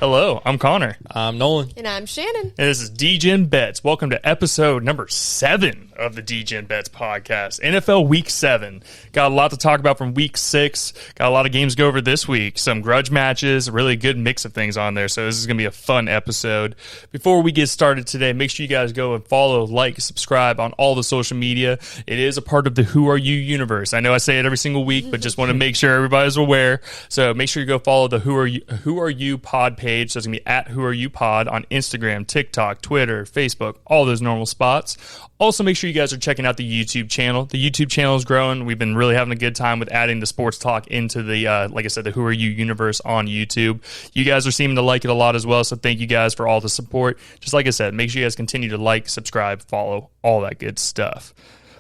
Hello, I'm Connor. I'm Nolan. And I'm Shannon. And this is Degen Bets. Welcome to episode number 7 of the Degen Bets podcast. NFL Week 7. Got a lot to talk about from Week 6. Got a lot of games to go over this week. Some grudge matches, a really good mix of things on there. So this is going to be a fun episode. Before we get started today, make sure you guys go and follow, like, subscribe on all the social media. It is a part of the Who Are You universe. I know I say it every single week, but just want to make sure everybody's aware. So make sure you go follow the Who Are You pod page. So it's going to be at Who Are You Pod on Instagram, TikTok, Twitter, Facebook, all those normal spots. Also, make sure you guys are checking out the YouTube channel. The YouTube channel is growing. We've been really having a good time with adding the sports talk into the, like I said, the Who Are You universe on YouTube. You guys are seeming to like it a lot as well, so thank you guys for all the support. Just like I said, make sure you guys continue to like, subscribe, follow, all that good stuff.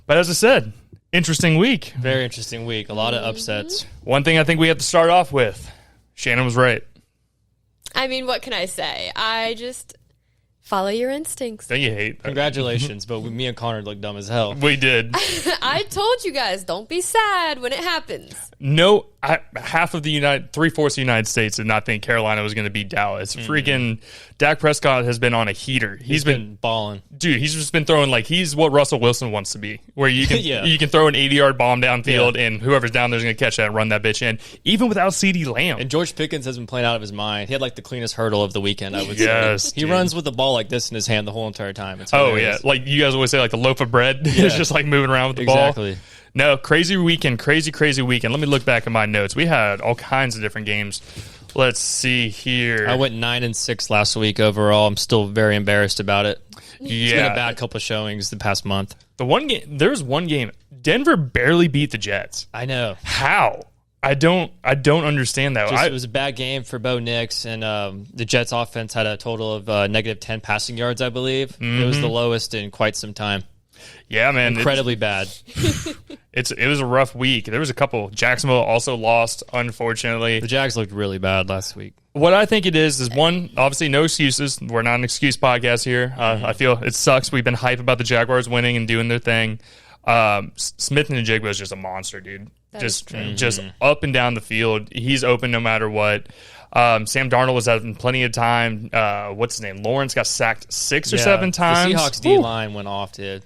But as I said, interesting week. Very interesting week. A lot of upsets. One thing I think we have to start off with, Shannon was right. I mean, what can I say? I just follow your instincts. Don't you hate that? Congratulations, but me and Connor look dumb as hell. We did. I told you guys, don't be sad when it happens. No, half of the 3/4 of the United States did not think Carolina was going to beat Dallas. Freaking Dak Prescott has been on a heater. He's been balling. Dude, he's just been throwing like he's what Russell Wilson wants to be, where you can you can throw an 80-yard bomb downfield and whoever's down there is going to catch that and run that bitch in, even without CeeDee Lamb. And George Pickens has been playing out of his mind. He had like the cleanest hurdle of the weekend, I would say. Yes, he runs with the ball like this in his hand the whole entire time. It's yeah, like you guys always say, like the loaf of bread. It's just like moving around with the ball. Exactly. No, crazy weekend. Let me look back at my notes. We had all kinds of different games. Let's see here. I went 9-6 last week overall. I'm still very embarrassed about it. It's been a bad couple of showings the past month. There's one game. Denver barely beat the Jets. I know. How? I don't understand that. It was a bad game for Bo Nix, and the Jets offense had a total of negative 10 passing yards, I believe. Mm-hmm. It was the lowest in quite some time. Yeah, man. Incredibly bad. It was a rough week. There was a couple. Jacksonville also lost, unfortunately. The Jags looked really bad last week. What I think it is one, obviously no excuses. We're not an excuse podcast here. I feel it sucks. We've been hype about the Jaguars winning and doing their thing. Smith and the Jig was just a monster, dude. Just up and down the field. He's open no matter what. Sam Darnold was having plenty of time. What's his name? Lawrence got sacked 6 or 7 times. The Seahawks D-line went off, dude.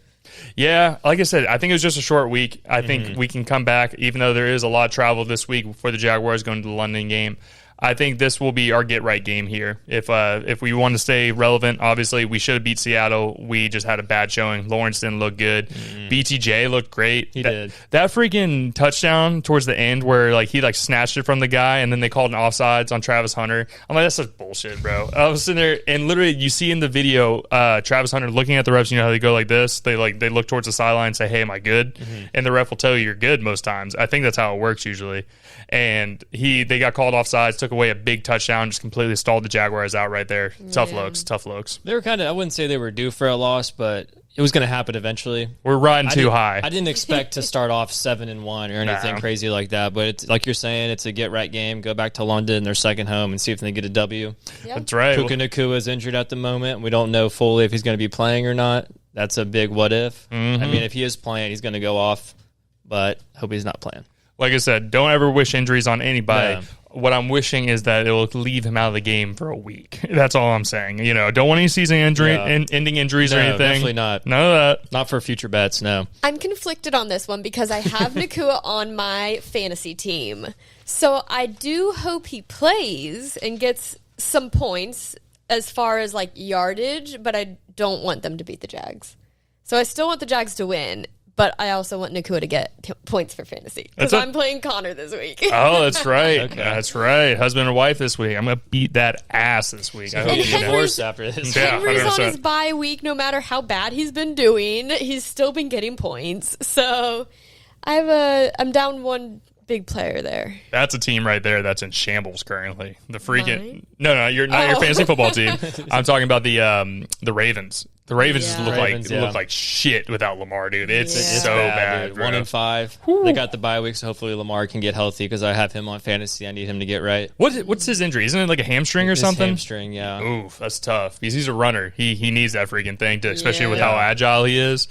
Yeah, like I said, I think it was just a short week. I think we can come back, even though there is a lot of travel this week for the Jaguars going to the London game. I think this will be our get-right game here. If we want to stay relevant, obviously, we should have beat Seattle. We just had a bad showing. Lawrence didn't look good. BTJ looked great. He did. That freaking touchdown towards the end where he snatched it from the guy, and then they called an offsides on Travis Hunter. I'm like, that's such bullshit, bro. I was sitting there, and literally, you see in the video, Travis Hunter looking at the refs. You know how they go like this? They look towards the sideline and say, hey, am I good? And the ref will tell you you're good most times. I think that's how it works usually. And they got called offsides, took away a big touchdown, just completely stalled the Jaguars out right there. Tough looks. They were I wouldn't say they were due for a loss, but it was going to happen eventually. We're riding too high. I didn't expect to start off 7-1 or anything crazy like that, but it's like you're saying, it's a get-right game. Go back to London, their second home, and see if they get a W. Yep. That's right. Puka Nacua is injured at the moment. We don't know fully if he's going to be playing or not. That's a big what-if. I mean, if he is playing, he's going to go off, but hope he's not playing. Like I said, don't ever wish injuries on anybody. Yeah. What I'm wishing is that it will leave him out of the game for a week. That's all I'm saying. Don't want any season ending injuries or anything. Definitely not. None of that. Not for future bets, no. I'm conflicted on this one because I have Nacua on my fantasy team. So I do hope he plays and gets some points as far as yardage, but I don't want them to beat the Jags. So I still want the Jags to win. But I also want Nacua to get points for fantasy because I'm playing Connor this week. Oh, that's right. Okay. That's right. Husband and wife this week. I'm going to beat that ass this week. I hope He'll you get know. divorced after this. Yeah, Henry's 100%. on his bye week. No matter how bad he's been doing, he's still been getting points. So I'm down one big player there. That's a team right there that's in shambles currently. The freaking no, you're not your fantasy football team. I'm talking about the Ravens. The Ravens just look like shit without Lamar, dude. It's so bad. 1-5. They got the bye week, so hopefully Lamar can get healthy because I have him on fantasy. I need him to get right. What's his injury? Isn't it like a hamstring or something? Hamstring, yeah. Oof, that's tough because he's a runner. He needs that freaking thing, especially with how agile he is.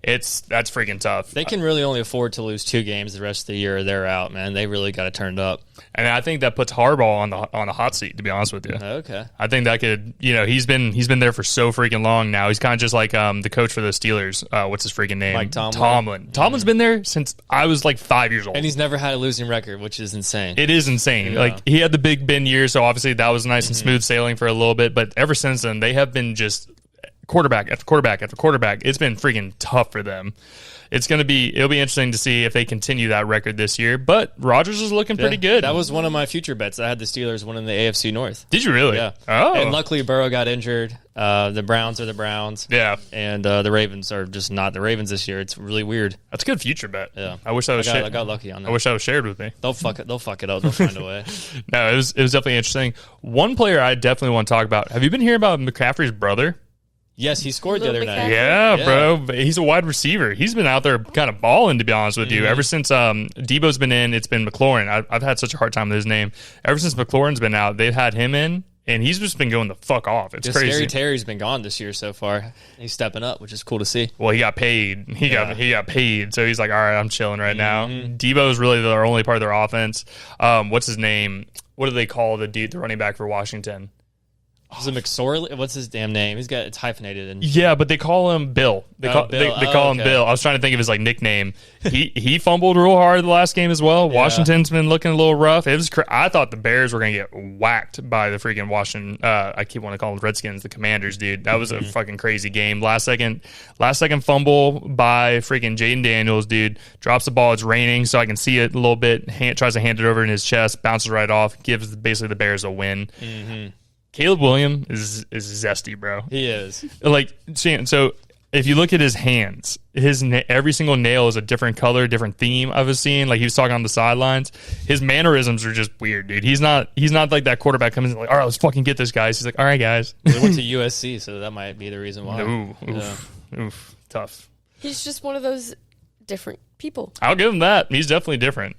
That's freaking tough. They can really only afford to lose 2 games the rest of the year. They're out, man. They really got it turned up. And I think that puts Harbaugh on the hot seat, to be honest with you. Okay. I think that could, he's been there for so freaking long now. He's kind of just like the coach for the Steelers. What's his freaking name? Mike Tomlin. Tomlin's been there since I was like 5 years old. And he's never had a losing record, which is insane. It is insane. Yeah. Like, he had the Big Ben year, so obviously that was nice and smooth sailing for a little bit. But ever since then, they have been just quarterback after quarterback after quarterback. It's been freaking tough for them. It'll be interesting to see if they continue that record this year. But Rodgers is looking pretty good. That was one of my future bets. I had the Steelers winning the AFC North. Did you really? Yeah. Oh. And luckily Burrow got injured. The Browns are the Browns. Yeah. And the Ravens are just not the Ravens this year. It's really weird. That's a good future bet. Yeah. I wish I was. I got lucky on that. I wish that was shared with me. They'll fuck it. They'll fuck it up. They'll find a way. No, it was definitely interesting. One player I definitely want to talk about. Have you been hearing about McCaffrey's brother? Yes, he scored the other Little night. McCaffrey. Yeah, bro. But he's a wide receiver. He's been out there kind of balling, to be honest with you. Ever since Debo's been in, it's been McLaurin. I've had such a hard time with his name. Ever since McLaurin's been out, they've had him in, and he's just been going the fuck off. It's crazy. Scary Terry's been gone this year so far. He's stepping up, which is cool to see. Well, he got paid. He got paid, so he's like, all right, I'm chilling right now. Debo's really the only part of their offense. What's his name? What do they call the running back for Washington? Is it McSorley? What's his damn name? It's hyphenated. Yeah, but they call him Bill. They call him Bill. I was trying to think of his nickname. He fumbled real hard the last game as well. Yeah. Washington's been looking a little rough. It was. I thought the Bears were going to get whacked by the freaking Washington. I keep wanting to call them Redskins, the Commanders, dude. That was a fucking crazy game. Last second fumble by freaking Jaden Daniels, dude. Drops the ball. It's raining, so I can see it a little bit. Tries to hand it over in his chest. Bounces right off. Gives basically the Bears a win. Caleb Williams is zesty, bro. He is. So if you look at his hands, every single nail is a different color, different theme I was seeing. Like, he was talking on the sidelines. His mannerisms are just weird, dude. He's not like that quarterback comes in like, all right, let's fucking get this, guys. He's like, all right, guys. He went to USC, so that might be the reason why. Oof, tough. He's just one of those different people. I'll give him that. He's definitely different.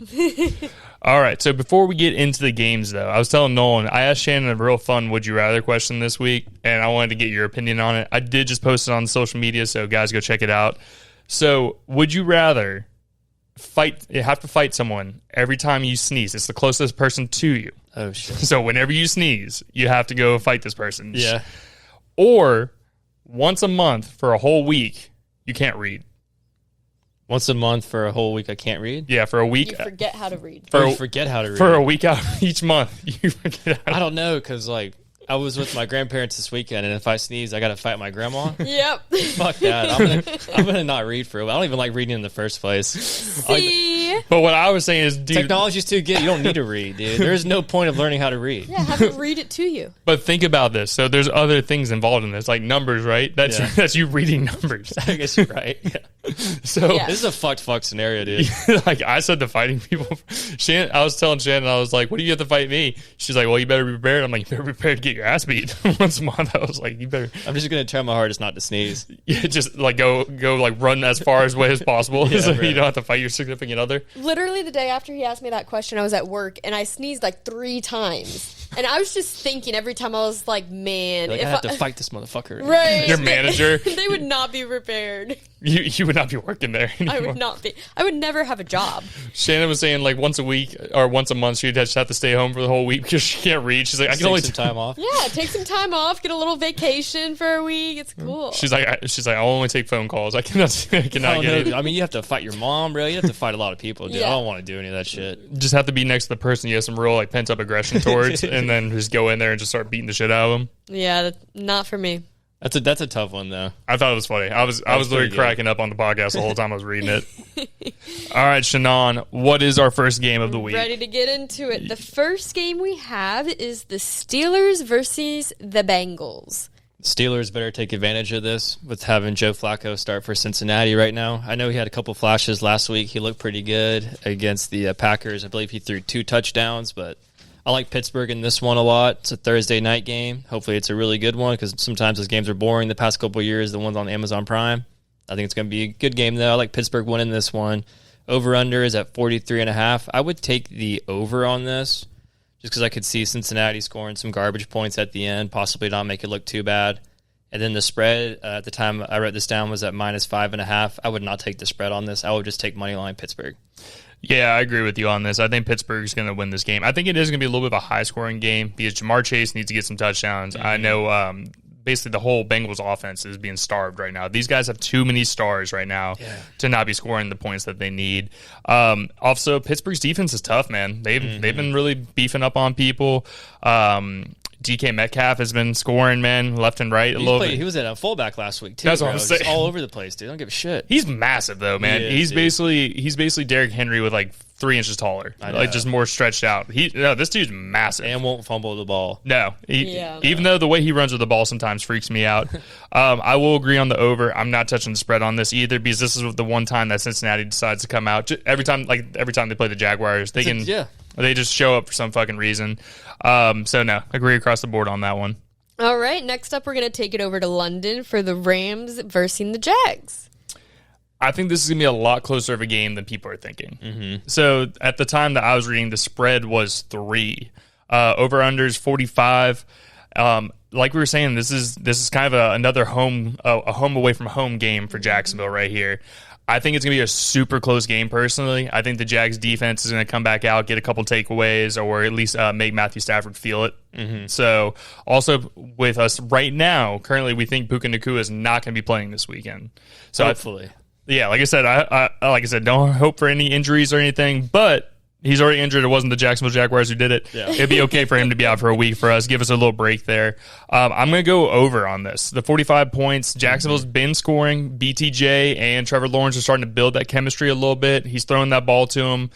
All right, so before we get into the games, though, I was telling Nolan, I asked Shannon a real fun would you rather question this week, and I wanted to get your opinion on it. I did just post it on social media, so guys, go check it out. So, would you rather have to fight someone every time you sneeze? It's the closest person to you. Oh, shit. So, whenever you sneeze, you have to go fight this person. Yeah. Or once a month for a whole week, you can't read. Once a month for a whole week, I can't read? Yeah, for a week. You forget how to read. You forget how to read. For a week out each month, you forget how to I don't know, because, I was with my grandparents this weekend, and if I sneeze, I got to fight my grandma. Yep. Fuck that. I'm gonna not read for a while. I don't even like reading in the first place. See? But what I was saying is, dude, Technology's too good. You don't need to read, dude. There's no point of learning how to read. Yeah, have it read it to you. but think about this. So there's other things involved in this, like numbers, right? That's you reading numbers. I guess you're right. Yeah. So Yeah. This is a fuck scenario, dude. like I said, the fighting people. I was telling Shannon, I was like, "What do you have to fight me?" She's like, "Well, you better be prepared." I'm like, "You better be prepared to get your ass beat once a month." I was like, "You better." I'm just gonna try my hardest not to sneeze. Yeah, just go run as far away as possible, so right. you don't have to fight your significant other. Literally the day after he asked me that question, I was at work and I sneezed 3 times. And I was just thinking every time, I was like, man, Like, if I have to fight this motherfucker. Right. Your manager, They would not be prepared. you would not be working there anymore. I would not be. I would never have a job. Shannon was saying once a week or once a month she'd just have to stay home for the whole week because she can't read. She's like, I can Take only some time off. Yeah, take some time off, get a little vacation for a week. It's cool. She's like, I'll only take phone calls. I cannot Oh, get no. it. I mean, you have to fight your mom, bro. You have to fight a lot of people, dude. Yeah. I don't want to do any of that shit. Just have to be next to the person you have some real pent up aggression towards, and then just go in there and just start beating the shit out of them. Yeah, not for me. That's a tough one, though. I thought it was funny. I was literally pretty good. cracking up on the podcast the whole time I was reading it. All right, Shannon, what is our first game of the week? Ready to get into it. The first game we have is the Steelers versus the Bengals. Steelers better take advantage of this with having Joe Flacco start for Cincinnati right now. I know he had a couple flashes last week. He looked pretty good against the Packers. I believe he threw 2 touchdowns, but I like Pittsburgh in this one a lot. It's a Thursday night game. Hopefully it's a really good one because sometimes those games are boring the past couple of years, the ones on Amazon Prime. I think it's going to be a good game, though. I like Pittsburgh winning this one. Over-under is at 43.5. I would take the over on this just because I could see Cincinnati scoring some garbage points at the end, possibly not make it look too bad. And then the spread at the time I wrote this down was at -5.5. I would not take the spread on this. I would just take money line Pittsburgh. Yeah, I agree with you on this. I think Pittsburgh's going to win this game. I think it is going to be a little bit of a high-scoring game because Jamar Chase needs to get some touchdowns. I know basically the whole Bengals offense is being starved right now. These guys have too many stars right now to not be scoring the points that they need. Also, Pittsburgh's defense is tough, man. They've been really beefing up on people. DK Metcalf has been scoring, man, left and right a little bit. He was at a fullback last week, too. That's what I'm saying. Just all over the place, dude. I don't give a shit. He's massive, though, man. He's basically Derrick Henry with like 3 inches taller, like just more stretched out. This dude's massive and won't fumble the ball. No, even though the way he runs with the ball sometimes freaks me out. I will agree on the over. I'm not touching the spread on this either because this is the one time that Cincinnati decides to come out. Every time they play the Jaguars, they just show up for some fucking reason. So no, agree across the board on that one. All right, next up we're going to take it over to London for the Rams versus the Jags. I think this is going to be a lot closer of a game than people are thinking. So at the time that I was reading, the spread was 3. Over-unders 45. Like we were saying, this is kind of another home away from home game for Jacksonville right here. I think it's going to be a super close game personally. I think the Jags defense is going to come back out, get a couple takeaways, or at least make Matthew Stafford feel it. So also with us right now, currently we think Puka Nacua is not going to be playing this weekend. So hopefully. Like I said, I don't hope for any injuries or anything, but he's already injured. It wasn't the Jacksonville Jaguars who did it. Yeah. It'd be okay for him to be out for a week for us. Give us a little break there. I'm going to go over on this. The 45 points. Jacksonville's been scoring. BTJ and Trevor Lawrence are starting to build that chemistry a little bit. He's throwing that ball to him.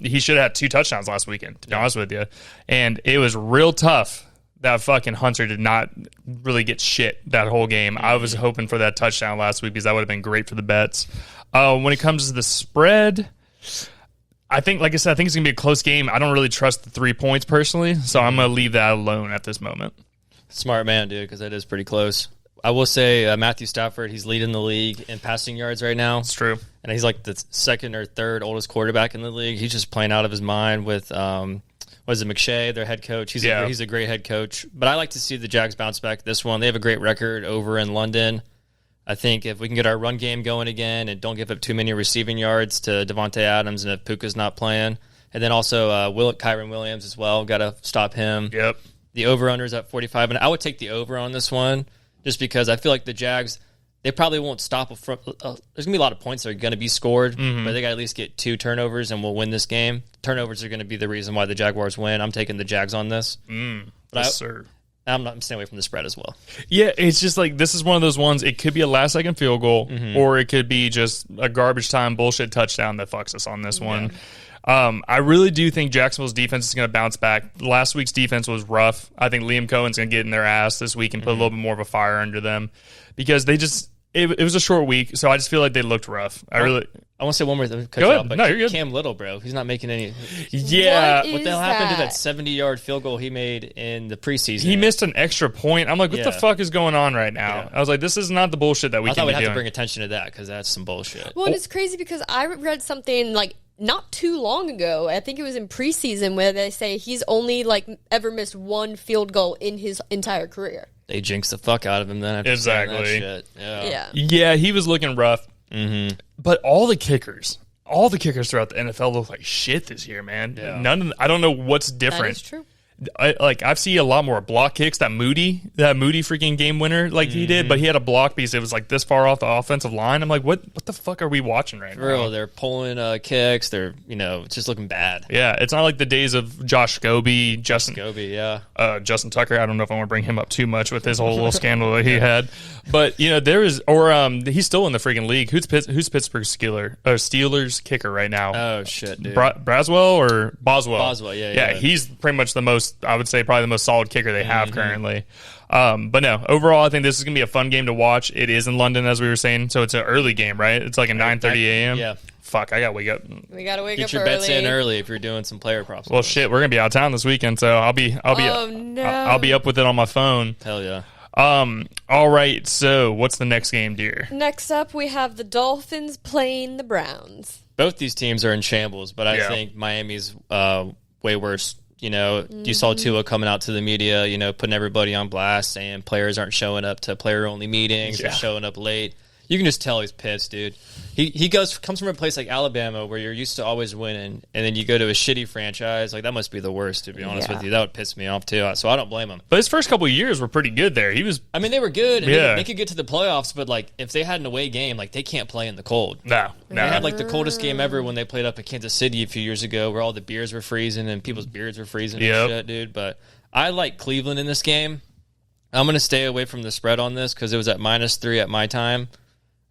He should have had 2 touchdowns last weekend, to be honest with you. And it was real tough. That fucking Hunter did not really get shit that whole game. I was hoping for that touchdown last week because that would have been great for the bets. When it comes to the spread, I think, like I said, I think it's going to be a close game. I don't really trust the 3 points personally, so I'm going to leave that alone at this moment. Smart man, dude, because that is pretty close. I will say Matthew Stafford, he's leading the league in passing yards right now. It's true. And he's like the second or third oldest quarterback in the league. He's just playing out of his mind with McShay, their head coach. He's a great head coach. But I like to see the Jags bounce back this one. They have a great record over in London. I think if we can get our run game going again and don't give up too many receiving yards to Devontae Adams and if Puka's not playing. And then also Kyron Williams as well. Got to stop him. Yep. The over-under is at 45. And I would take the over on this one just because I feel like the Jags, they probably won't stop. There's going to be a lot of points that are going to be scored, but they got to at least get 2 turnovers and we'll win this game. Turnovers are going to be the reason why the Jaguars win. I'm taking the Jags on this. Yes, sir. I'm staying away from the spread as well. Yeah, it's just like this is one of those ones. It could be a last-second field goal, or it could be just a garbage time bullshit touchdown that fucks us on this one. I really do think Jacksonville's defense is going to bounce back. Last week's defense was rough. I think Liam Cohen's going to get in their ass this week and put a little bit more of a fire under them because they just it was a short week, so I just feel like they looked rough. I want to say one more thing. Go ahead. No, you're good. Cam Little, bro. He's not making any. Yeah. What the hell happened to that 70-yard field goal he made in the preseason? He missed an extra point. I'm like, what the fuck is going on right now? Yeah. I was like, this is not the bullshit that we can be doing. I thought we'd have to bring attention to that because that's some bullshit. Well, and it's crazy because I read something like not too long ago. I think it was in preseason where they say he's only like ever missed 1 field goal in his entire career. They jinxed the fuck out of him then. Exactly. That shit. Yeah, he was looking rough. But all the kickers throughout the NFL look like shit this year, man. Yeah. I don't know what's different. That is true. I've seen a lot more block kicks. That Moody freaking game winner he did, but he had a block because it was like this far off the offensive line. I'm like, what the fuck are we watching right now? Bro, they're pulling kicks. They're it's just looking bad. Yeah, it's not like the days of Josh Scobie, Justin Tucker. I don't know if I want to bring him up too much with his whole little scandal that he had, but there is he's still in the freaking league. Who's Pittsburgh's Steelers kicker right now? Oh shit, dude. Braswell or Boswell? Boswell, yeah. He's pretty much the most. I would say probably the most solid kicker they have currently. But no, overall, I think this is going to be a fun game to watch. It is in London, as we were saying, so it's an early game, right? It's like a 9:30 a.m. Yeah. Fuck, I got to wake up. We got to wake up early. Get your bets in early if you're doing some player props. Well, shit, we're going to be out of town this weekend, so I'll be up with it on my phone. Hell yeah. All right, so what's the next game, dear? Next up, we have the Dolphins playing the Browns. Both these teams are in shambles, but I think Miami's way worse You know, you saw Tua coming out to the media, you know, putting everybody on blast, saying players aren't showing up to player-only meetings, they're showing up late. You can just tell he's pissed, dude. He comes from a place like Alabama where you're used to always winning, and then you go to a shitty franchise. Like, that must be the worst, to be honest with you. That would piss me off, too. So I don't blame him. But his first couple of years were pretty good there. I mean, they were good. And they could get to the playoffs, but, like, if they had an away game, like, they can't play in the cold. No. They had, like, the coldest game ever when they played up at Kansas City a few years ago where all the beers were freezing and people's beards were freezing and shit, dude. But I like Cleveland in this game. I'm going to stay away from the spread on this because it was at -3 at my time.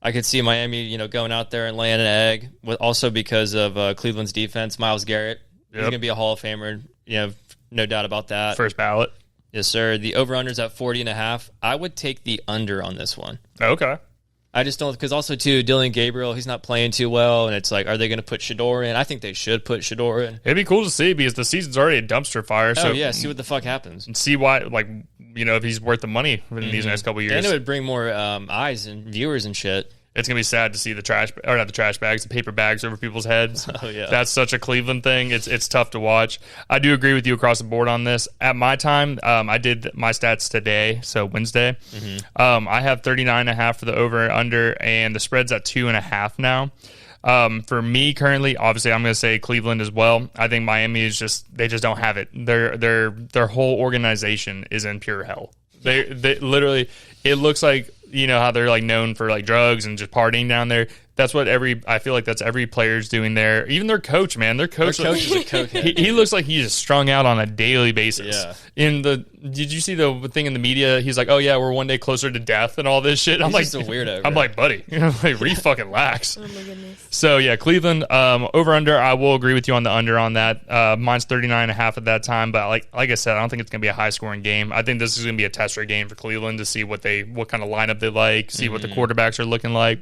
I could see Miami, you know, going out there and laying an egg. Also because of Cleveland's defense, Myles Garrett. He's going to be a Hall of Famer. You know, no doubt about that. First ballot. Yes, sir. The over-under's at 40.5. I would take the under on this one. Okay. I just don't, because also, too, Dylan Gabriel, he's not playing too well, and it's like, are they going to put Shador in? I think they should put Shador in. It'd be cool to see because the season's already a dumpster fire. So see what the fuck happens. And see why, like, you know, if he's worth the money in these next couple of years. And it would bring more eyes and viewers and shit. It's going to be sad to see the paper bags over people's heads. Oh, yeah. That's such a Cleveland thing. It's tough to watch. I do agree with you across the board on this. At my time, I did my stats today, so Wednesday. I have 39.5 for the over and under, and the spread's at 2.5 now. For me currently, obviously, I'm going to say Cleveland as well. I think Miami is they just don't have it. Their whole organization is in pure hell. They literally, it looks like, you know how they're like known for like drugs and just partying down there. That's what I feel like that's every player's doing there. Even their coach, man. Their coach is a cokehead. He looks like he's just strung out on a daily basis. Yeah. Did you see the thing in the media? He's like, oh yeah, we're one day closer to death and all this shit. He's just a weirdo. I'm like, buddy, like fucking lax. Oh my goodness. So yeah, Cleveland over under. I will agree with you on the under on that. Mine's 39.5 at that time, but like I said, I don't think it's gonna be a high scoring game. I think this is gonna be a tester game for Cleveland to see what kind of lineup they like, see what the quarterbacks are looking like.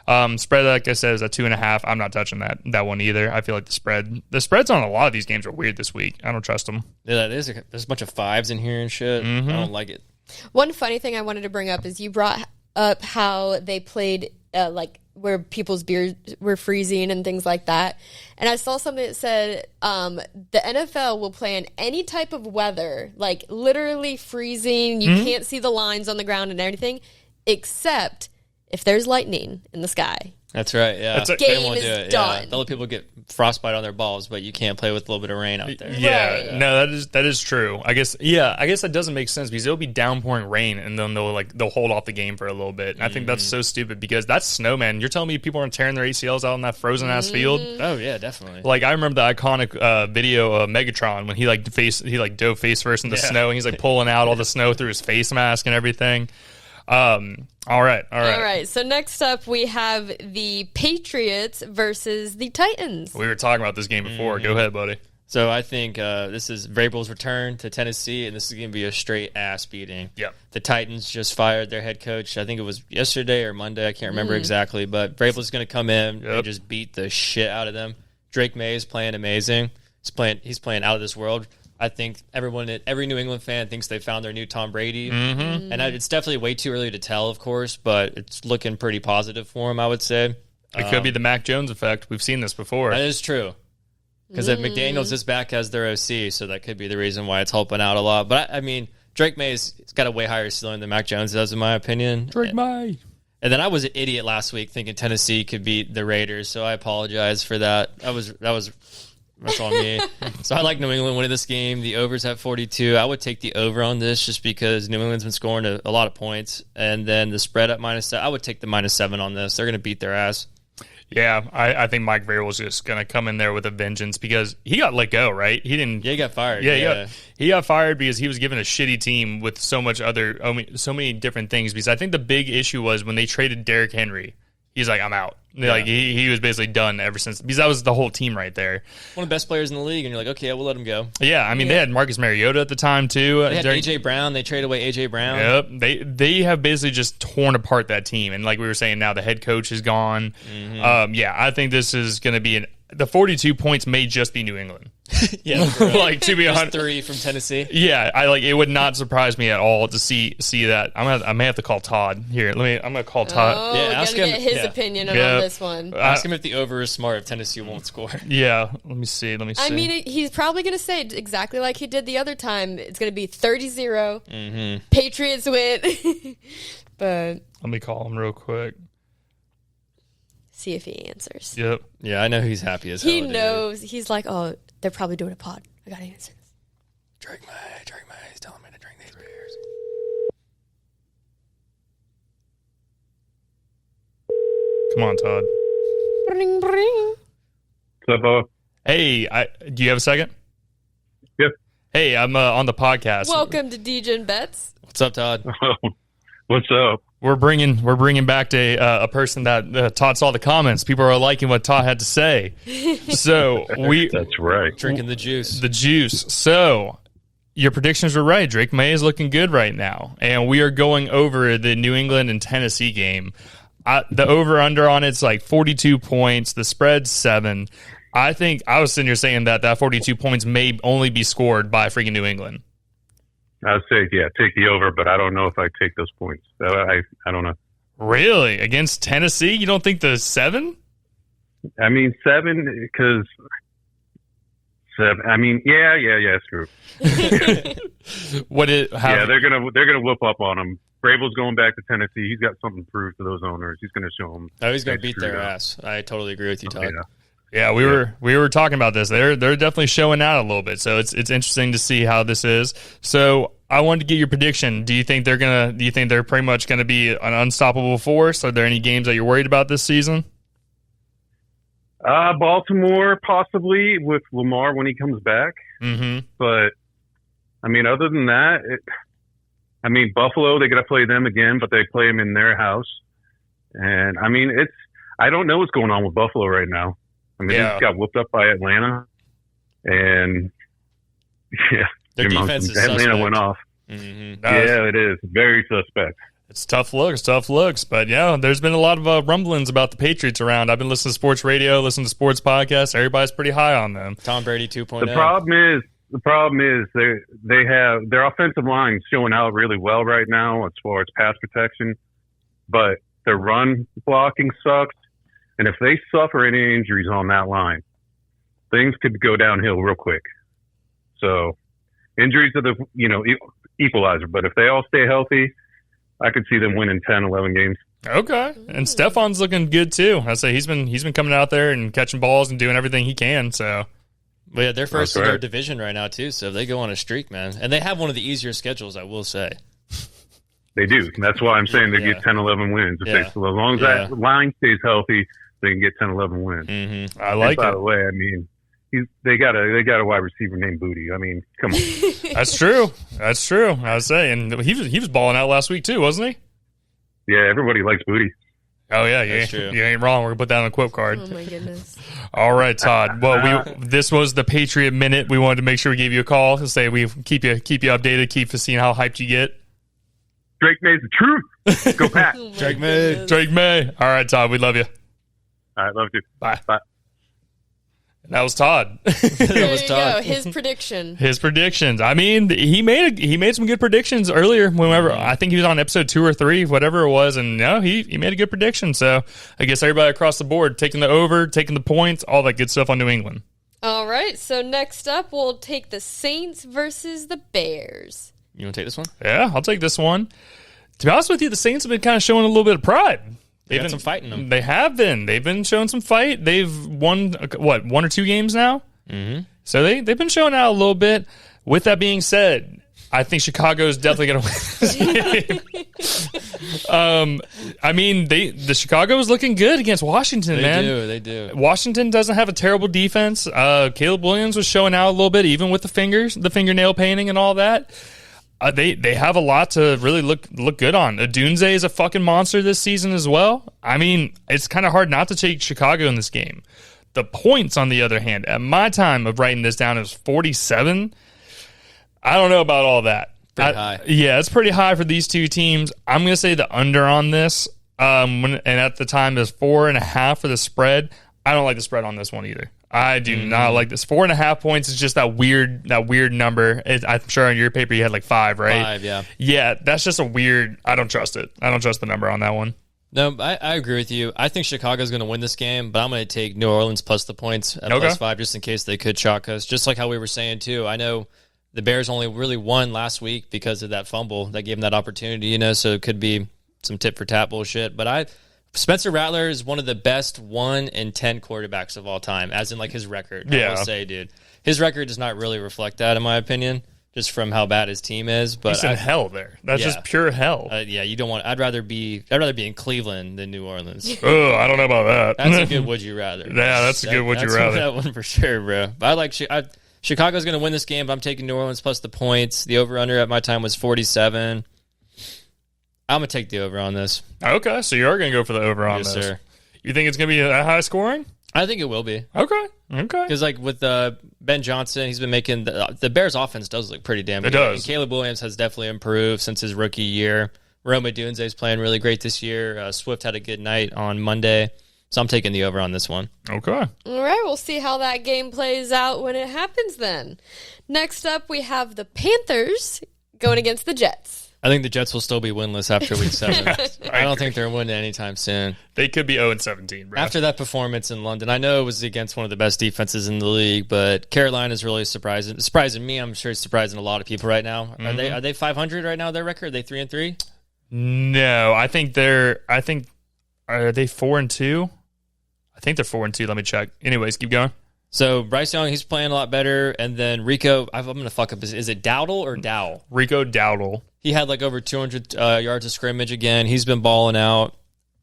Spread, like I said, is at 2.5. I'm not touching that one either. I feel like the spreads on a lot of these games are weird this week. I don't trust them. Yeah, there's a bunch of fives in here and shit. I don't like it. One funny thing I wanted to bring up is you brought up how they played like where people's beers were freezing and things like that. And I saw something that said the NFL will play in any type of weather, like literally freezing. You can't see the lines on the ground and everything, except if there's lightning in the sky. That's right, yeah. Game is done. Yeah. They'll let people get frostbite on their balls, but you can't play with a little bit of rain out there. Yeah, Right. no, that is true. I guess that doesn't make sense because it'll be downpouring rain and then they'll hold off the game for a little bit. And I think that's so stupid because that's snow, man. You're telling me people aren't tearing their ACLs out on that frozen ass field? Oh yeah, definitely. Like I remember the iconic video of Megatron when he dove face first in the snow and he's like pulling out all the snow through his face mask and everything. All right. So next up, we have the Patriots versus the Titans. We were talking about this game before. Go ahead, buddy. So I think this is Vrabel's return to Tennessee, and this is going to be a straight ass beating. Yep. The Titans just fired their head coach. I think it was yesterday or Monday. I can't remember exactly, but Vrabel's going to come in and just beat the shit out of them. Drake May is playing amazing. He's playing out of this world. I think every New England fan thinks they found their new Tom Brady. And it's definitely way too early to tell, of course, but it's looking pretty positive for him, I would say. It could be the Mac Jones effect. We've seen this before. That is true. Because McDaniels is back as their OC, so that could be the reason why it's helping out a lot. But, I mean, Drake May's got a way higher ceiling than Mac Jones does, in my opinion. Drake May. And then I was an idiot last week thinking Tennessee could beat the Raiders, so I apologize for that. That's on me. So I like New England winning this game. The over's at 42. I would take the over on this just because New England's been scoring a lot of points. And then the spread at -7. I would take the -7 on this. They're going to beat their ass. Yeah, I think Mike Vrabel's just going to come in there with a vengeance because he got let go, right? He didn't. Yeah, he got fired. Yeah, he got fired because he was given a shitty team with so many different things. Because I think the big issue was when they traded Derrick Henry. He's like, I'm out. Yeah. Like he was basically done ever since because that was the whole team right there. One of the best players in the league, and you're like, okay, we'll let him go. Yeah, I mean they had Marcus Mariota at the time too. They had AJ Brown. They traded away AJ Brown. Yep, they have basically just torn apart that team, and like we were saying, now the head coach is gone. Yeah, I think this is going to be an the 42 points may just be New England. Yeah, Like, to be honest, 3 from Tennessee. yeah, it would not surprise me at all to see that. I may have to call Todd here. I'm gonna call Todd. Oh, Yeah, gotta ask get him- his yeah. opinion on Yeah. this one. Ask him if the over is smart if Tennessee won't score. Yeah, let me see. I mean, he's probably going to say it exactly like he did the other time. It's going to be 30-0. Mm-hmm. Patriots win. But let me call him real quick. see if he answers. Yep. Yeah, I know he's happy as hell. He dude. knows. He's like, oh, they're probably doing a pod. I got to answer this. Drink May. He's telling me to drink these beers. Come on, Todd. Bring, bring. What's up, Bo? Hey, do you have a second? Yep. Hey, I'm on the podcast. Welcome to Degen Bets. What's up, Todd? What's up? We're bringing back a person that Todd saw the comments. People are liking what Todd had to say. So That's right. Drinking the juice. the juice. So your predictions were right. Drake May is looking good right now, and we are going over the New England and Tennessee game. The over under on it's like 42 points. The spread's 7. I think I was sitting here saying that 42 points may only be scored by freaking New England. I'd say, take the over, but I don't know if I take those points. I don't know. Really? Against Tennessee? You don't think the 7? I mean, 7, because 7. I mean, yeah, it's true. How, They're gonna whoop up on them. Vrabel's going back to Tennessee. He's got something to prove to those owners. He's going to show them. Oh, he's going to they beat their screwed up. ass. I totally agree with you, Todd. Yeah, we were talking about this. They're definitely showing out a little bit. So it's interesting to see how this is. So I wanted to get your prediction. Do you think they're pretty much gonna be an unstoppable force? Are there any games that you're worried about this season? Baltimore possibly with Lamar when he comes back. Mm-hmm. But I mean, other than that, Buffalo, they got to play them again, but they play them in their house. And I mean, I don't know what's going on with Buffalo right now. I mean, they just got whooped up by Atlanta, and Their defense is Atlanta suspect. went off. Mm-hmm. Yeah, it is very suspect. It's tough looks. But yeah, there's been a lot of rumblings about the Patriots around. I've been listening to sports radio, listening to sports podcasts. Everybody's pretty high on them. Tom Brady 2.0. The problem is they have their offensive line showing out really well right now as far as pass protection, but their run blocking sucks. And if they suffer any injuries on that line, things could go downhill real quick. So injuries are the equalizer. But if they all stay healthy, I could see them winning 10, 11 games. Okay, and Stefan's looking good too. I say he's been coming out there and catching balls and doing everything he can. So. Well, yeah, they're first in That's their right. division right now, too, so they go on a streak, man. And they have one of the easier schedules, I will say. They do. That's why I'm saying they Yeah. get 10, 11 wins. As long as Yeah. that line stays healthy, they can get 10, 11 wins. Mm-hmm. I like By it. the way, I mean, they got a wide receiver named Booty. I mean, come on. That's true. I was saying he was balling out last week too, wasn't he? Yeah, everybody likes Booty. Oh yeah, That's true. you ain't wrong. We're gonna put that on a quote card. Oh, my goodness. All right, Todd. Well, this was the Patriot Minute. We wanted to make sure we gave you a call to say we keep you updated, keep seeing how hyped you get. Drake May's the truth. Go Pat. Oh, my Drake May. goodness. Drake May. All right, Todd. We love you. All right, love you. Bye. Bye. And that was Todd. There was you Todd. go. His prediction. His predictions. I mean, he made some good predictions earlier. Whenever I think he was on episode 2 or 3, whatever it was, and no, he made a good prediction. So I guess everybody across the board taking the over, taking the points, all that good stuff on New England. All right. So next up, we'll take the Saints versus the Bears. You want to take this one? Yeah, I'll take this one. To be honest with you, the Saints have been kind of showing a little bit of pride. They got some fight in them. They have been. They've been showing some fight. They've won, 1 or 2 games now? Mm-hmm. So they've been showing out a little bit. With that being said, I think Chicago is definitely going to win this game. I mean, the Chicago is looking good against Washington, man. They do. Washington doesn't have a terrible defense. Caleb Williams was showing out a little bit, even with the fingernail painting and all that. They have a lot to really look good on. Odunze is a fucking monster this season as well. I mean, it's kind of hard not to take Chicago in this game. The points, on the other hand, at my time of writing this down, is 47. I don't know about all that. Pretty high. Yeah, it's pretty high for these two teams. I'm going to say the under on this. And at the time, it was 4.5 for the spread. I don't like the spread on this one either. I do not like this. 4.5 points is just that weird number. I'm sure on your paper you had like 5, right? 5, yeah. Yeah, that's just a weird. I don't trust it. I don't trust the number on that one. No, I agree with you. I think Chicago's going to win this game, but I'm going to take New Orleans plus the points at plus 5 just in case they could shock us. Just like how we were saying, too. I know the Bears only really won last week because of that fumble that gave them that opportunity, so it could be some tit-for-tat bullshit. But Spencer Rattler is one of the best 1 in 10 quarterbacks of all time, as in like his record. Yeah. I will say, dude. His record does not really reflect that, in my opinion, just from how bad his team is. But he's in hell there. That's just pure hell. You don't want. I'd rather be in Cleveland than New Orleans. Oh, I don't know about that. That's a good would you rather. Yeah, that's a good would you rather. That one for sure, bro. But I like Chicago's going to win this game, but I'm taking New Orleans plus the points. The over-under at my time was 47. I'm going to take the over on this. Okay, so you are going to go for the over on this. Yes, sir. You think it's going to be that high scoring? I think it will be. Okay. Because like with Ben Johnson, he's been making the Bears' offense does look pretty damn good. It does. And Caleb Williams has definitely improved since his rookie year. Rome Odunze's playing really great this year. Swift had a good night on Monday. So I'm taking the over on this one. Okay. All right, we'll see how that game plays out when it happens then. Next up, we have the Panthers going against the Jets. I think the Jets will still be winless after week 7. I don't think they're winning anytime soon. They could be 0-17, bro. After that performance in London, I know it was against one of the best defenses in the league, but Carolina is really surprising me. I'm sure it's surprising a lot of people right now. Are they 500 right now? Their record? Are they 3-3? No, I think are they 4-2? I think they're 4-2. Let me check. Anyways, keep going. So Bryce Young, he's playing a lot better, and then Rico. I'm going to fuck up. Is it Dowdle or Dow? Rico Dowdle. He had like over 200 yards of scrimmage again. He's been balling out.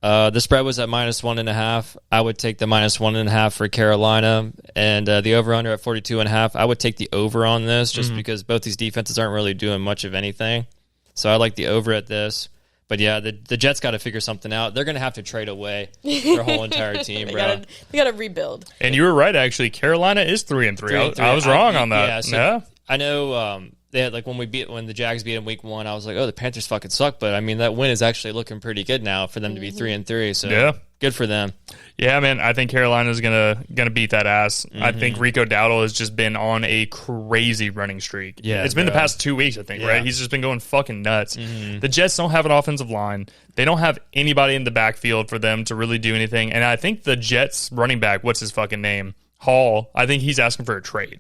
The spread was at -1.5. I would take the -1.5 for Carolina, and the over/under at 42.5. I would take the over on this just because both these defenses aren't really doing much of anything. So I like the over at this. But yeah, the Jets got to figure something out. They're going to have to trade away their whole entire team, bro. They got to rebuild. And you were right, actually. Carolina is 3-3. I was wrong on that. Yeah, so I know they had when the Jags beat them week 1. I was like, oh, the Panthers fucking suck. But I mean, that win is actually looking pretty good now for them to be 3-3. So yeah, good for them. Yeah, man. I think Carolina's gonna beat that ass. I think Rico Dowdle has just been on a crazy running streak. Yeah, it's been the past 2 weeks, I think. Yeah. Right? He's just been going fucking nuts. The Jets don't have an offensive line. They don't have anybody in the backfield for them to really do anything. And I think the Jets running back, what's his fucking name, Hall. I think he's asking for a trade.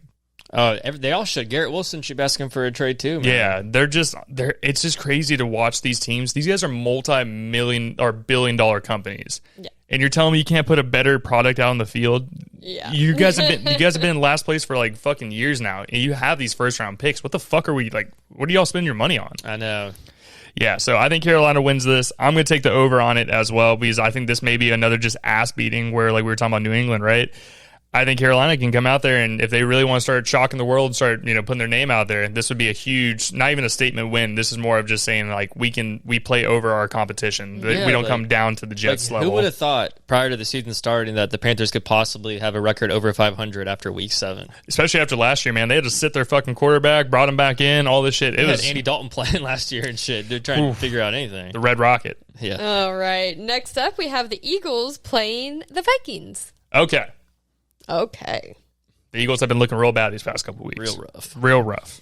They all should. Garrett Wilson should be asking for a trade too, man. Yeah, it's just crazy to watch these teams. These guys are multi-million or billion-dollar companies. Yeah. And you're telling me you can't put a better product out on the field? Yeah. You guys have been in last place for like fucking years now, and you have these first-round picks. What the fuck are we like? What do y'all spend your money on? I know. Yeah, so I think Carolina wins this. I'm going to take the over on it as well because I think this may be another just ass beating where like we were talking about New England, right? I think Carolina can come out there, and if they really want to start shocking the world and start, putting their name out there, this would be a huge, not even a statement win. This is more of just saying like we play over our competition. Yeah, we don't come down to the Jets level. Who would have thought prior to the season starting that the Panthers could possibly have a record over 500 after week 7? Especially after last year, man. They had to sit their fucking quarterback, brought him back in, all this shit. It was Andy Dalton playing last year and shit. They're trying to figure out anything. The Red Rocket. Yeah. All right. Next up, we have the Eagles playing the Vikings. Okay. The Eagles have been looking real bad these past couple weeks. Real rough.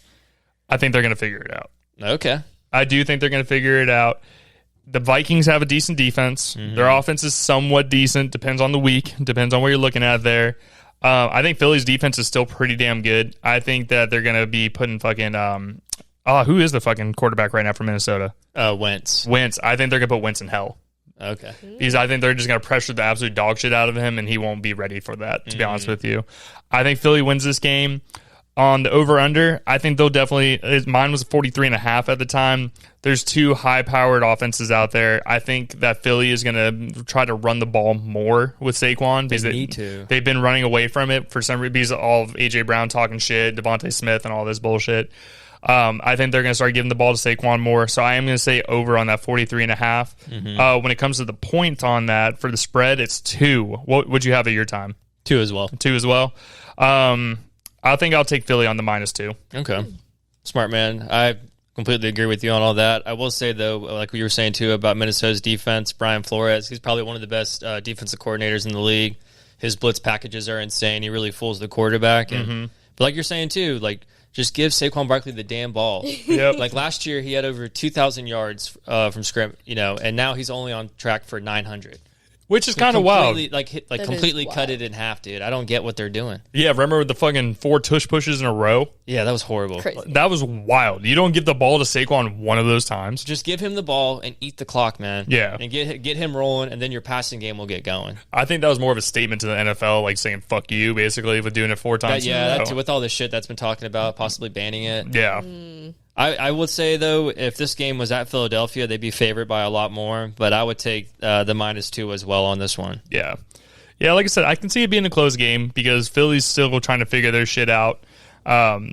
I think they're going to figure it out. Okay. I do think they're going to figure it out. The Vikings have a decent defense. Their offense is somewhat decent. Depends on the week. Depends on what you're looking at there. I think Philly's defense is still pretty damn good. I think that they're going to be putting fucking... who is the fucking quarterback right now for Minnesota? Wentz. I think they're going to put Wentz in hell. Okay. Because I think they're just going to pressure the absolute dog shit out of him, and he won't be ready for that, to be honest with you. I think Philly wins this game. On the over-under, I think they'll definitely... Mine was 43.5 at the time. There's 2 high-powered offenses out there. I think that Philly is going to try to run the ball more with Saquon. They need to. They've been running away from it for some reason because of all of A.J. Brown talking shit, Devontae Smith, and all this bullshit. I think they're going to start giving the ball to Saquon more. So I am going to say over on that 43.5. When it comes to the point on that, for the spread, it's 2. What would you have at your time? 2 as well. 2 as well. I think I'll take Philly on the -2. Okay. Smart man. I completely agree with you on all that. I will say, though, like we were saying, too, about Minnesota's defense, Brian Flores, he's probably one of the best defensive coordinators in the league. His blitz packages are insane. He really fools the quarterback. And but like you're saying too, like just give Saquon Barkley the damn ball. Yep. Like last year, he had over 2,000 yards from scrim, and now he's only on track for 900. Which is kind of wild. Completely cut it in half, dude. I don't get what they're doing. Yeah, remember the fucking 4 tush pushes in a row? Yeah, that was horrible. Crazy. That was wild. You don't give the ball to Saquon one of those times. Just give him the ball and eat the clock, man. Yeah. And get him rolling, and then your passing game will get going. I think that was more of a statement to the NFL, like saying "fuck you," basically, with doing it 4 times. With all the shit that's been talking about, possibly banning it. Yeah. I would say, though, if this game was at Philadelphia, they'd be favored by a lot more. But I would take the -2 as well on this one. Yeah. Yeah, like I said, I can see it being a close game because Philly's still trying to figure their shit out. That's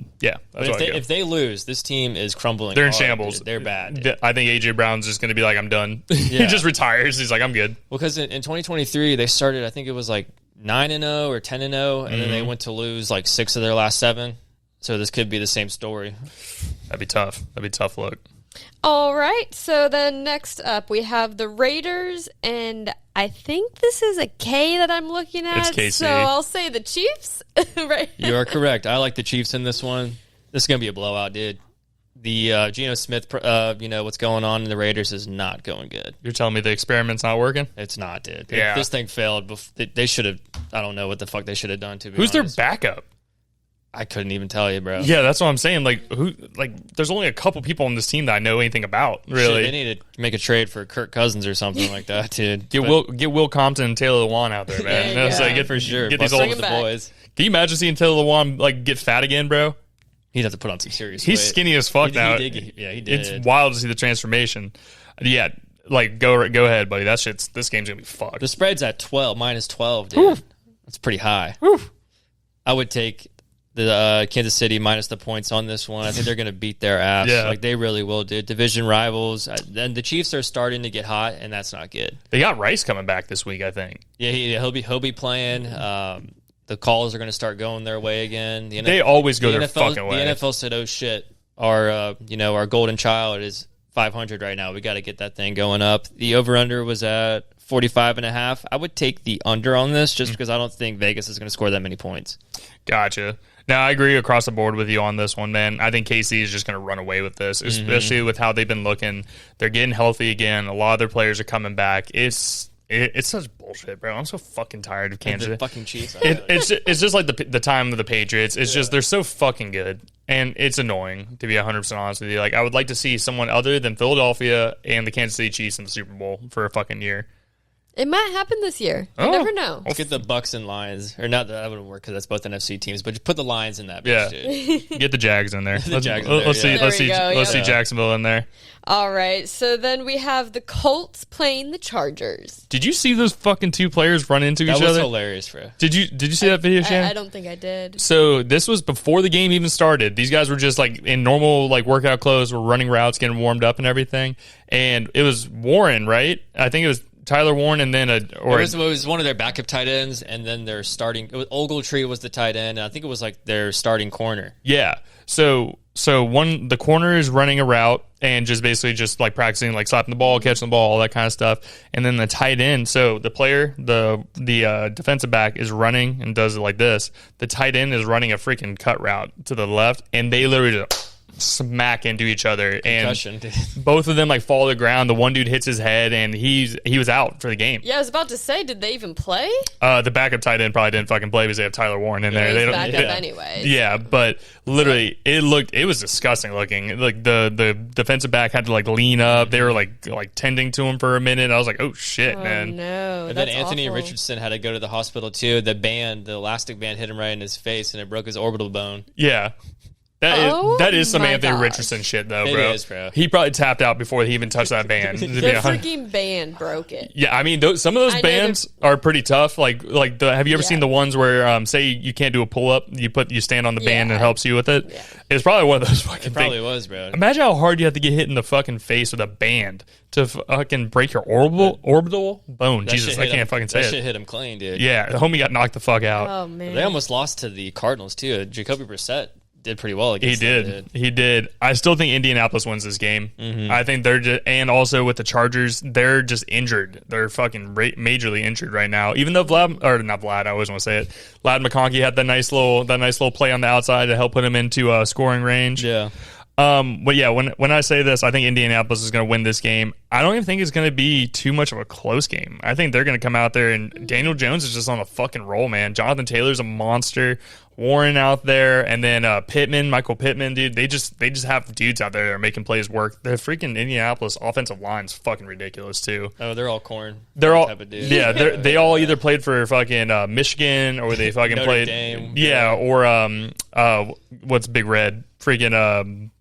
But if they lose, this team is crumbling. They're in hard, shambles. dude. They're bad. Dude. I think A.J. Brown's just going to be like, I'm done. He just retires. He's like, I'm good. Well, because in 2023, they started, I think it was like 9-0 or 10-0, and then they went to lose like 6 of their last 7. So this could be the same story. That'd be tough. That'd be a tough look. All right. So then next up, we have the Raiders, and I think this is a K that I'm looking at. It's KC. So I'll say the Chiefs. Right. You are correct. I like the Chiefs in this one. This is going to be a blowout, dude. The Geno Smith, what's going on in the Raiders is not going good. You're telling me the experiment's not working? It's not, dude. Yeah. This thing failed. They should have, I don't know what the fuck they should have done, to be Who's honest. their backup? I couldn't even tell you, bro. Yeah, that's what I'm saying. There's only a couple people on this team that I know anything about, really. Shit, they need to make a trade for Kirk Cousins or something like that, dude. Get Will Compton and Taylor Lewan out there, man. There you go. Get for sure. Get these Bring old. him the back. boys. Can you imagine seeing Taylor Lewan get fat again, bro? He'd have to put on some serious He's weight. skinny as fuck now. He did. It's wild to see the transformation. Yeah, go ahead, buddy. This game's gonna be fucked. The spread's at -12, dude. Oof. That's pretty high. Oof. I would take the Kansas City minus the points on this one. I think they're going to beat their ass. Yeah. Like they really will, dude. Division rivals. And the Chiefs are starting to get hot, and that's not good. They got Rice coming back this week, I think. Yeah, he'll be playing. The calls are going to start going their way again. They always go their fucking way. The NFL said, "Oh shit, our golden child is 500 right now. We got to get that thing going up." The over/under was at 45.5. I would take the under on this just because I don't think Vegas is going to score that many points. Gotcha. Now, I agree across the board with you on this one, man. I think KC is just going to run away with this, especially with how they've been looking. They're getting healthy again. A lot of their players are coming back. It's such bullshit, bro. I'm so fucking tired of Kansas. The fucking Chiefs. It's just like the time of the Patriots. It's just they're so fucking good, and it's annoying, to be 100% honest with you. Like, I would like to see someone other than Philadelphia and the Kansas City Chiefs in the Super Bowl for a fucking year. It might happen this year. You Oh. never know. Let's get the Bucks and Lions, or not that wouldn't work because that's both NFC teams. But just put the Lions in that. Yeah. Bitch, dude. Get the Jags in there. Jags in there, Let's see. yeah. Let's There see. we go, Let's see yeah. Jacksonville in there. All right. So then we have the Colts playing the Chargers. Did you see those fucking two players run into That each was other? hilarious, bro. Did you see that video, Shannon? I don't think I did. So this was before the game even started. These guys were just like in normal like workout clothes, were running routes, getting warmed up and everything. And it was Warren, right? I think it was Tyler Warren, and then It was one of their backup tight ends, and then their starting. Ogletree was the tight end, and I think it was like their starting corner. yeah. So the corner is running a route and just basically just like practicing like slapping the ball, catching the ball, all that kind of stuff. And then the tight end, so the player, the defensive back is running and does it like this. The tight end is running a freaking cut route to the left, and they literally just smack into each other. Concussion, And dude. both of them like fall to the ground. The one dude hits his head, and he was out for the game. Yeah, I was about to say, did they even play? The backup tight end probably didn't fucking play because they have Tyler Warren in there. It They was don't. backup yeah. anyways. Yeah, but literally, it was disgusting looking. Like the defensive back had to like lean up. They were like tending to him for a minute. I was like, oh shit, Oh, man. no. And That's then Anthony awful. Richardson had to go to the hospital too. The elastic band hit him right in his face, and it broke his orbital bone. Yeah. Oh That is some my Anthony gosh. Richardson shit, though, It bro. is, bro. He probably tapped out before he even touched that band. to The be honest. freaking band broke it. Yeah, I mean, some of those I know bands are pretty tough. Have you ever Yeah. seen the ones where, say you can't do a pull up, you stand on the band and it Yeah. helps you with it? Yeah. It's probably one of those fucking Probably things. was, bro. Imagine how hard you have to get hit in the fucking face with a band to fucking break your orbital bone. That Jesus, shit I hit can't him- fucking say that it. shit hit him clean, dude. Yeah, the homie got knocked the fuck out. Oh, man. They almost lost to the Cardinals too. Jacoby Brissett did pretty well against He did. I still think Indianapolis wins this game. I think they're just, and also with the Chargers, they're just injured. They're fucking majorly injured right now. Even though Vlad I always want to say it. Vlad McConkey had that nice little play on the outside to help put him into scoring range. Yeah. But yeah, when I say this, I think Indianapolis is going to win this game. I don't even think it's going to be too much of a close game. I think they're going to come out there, and Daniel Jones is just on a fucking roll, man. Jonathan Taylor's a monster. Warren out there, and then Michael Pittman, dude. They just have dudes out there that are making plays work. The freaking Indianapolis offensive line's fucking ridiculous too. Oh, they're all corn. They're all type of dude. Yeah. They all either played for fucking Michigan, or they fucking Notre played Dame. Yeah, or what's Big Red? Freaking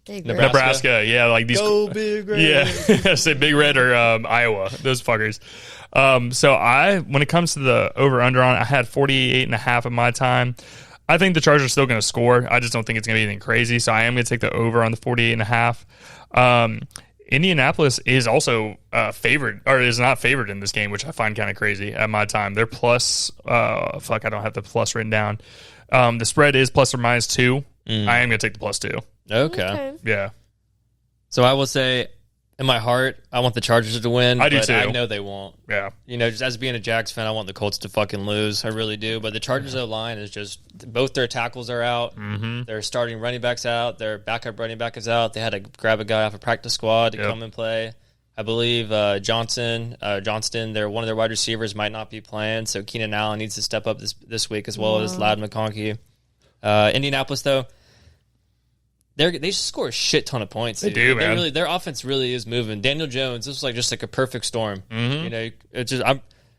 Nebraska. Yeah, like these. Go Big Red. Yeah, say Big Red or Iowa. Those fuckers. So when it comes to the over-under on it, I had 48.5 of my time. I think the Chargers are still going to score. I just don't think it's going to be anything crazy. So I am going to take the over on the 48.5. Indianapolis is also favored, or is not favored in this game, which I find kind of crazy at my time. They're plus, I don't have the plus written down. The spread is plus or minus 2. I am going to take the plus 2. Okay. Yeah. So I will say, in my heart, I want the Chargers to win. I do but too. I know they won't. Yeah. Just as being a Jags fan, I want the Colts to fucking lose. I really do. But the Chargers O-line is just, both their tackles are out. Their starting running back's out. Their backup running back is out. They had to grab a guy off a practice squad to come and play. I believe Johnston, one of their wide receivers might not be playing. So Keenan Allen needs to step up this week, as well as Ladd McConkey. Indianapolis, though, they score a shit ton of points. They do, man. Their offense really is moving. Daniel Jones, this was just like a perfect storm. It's just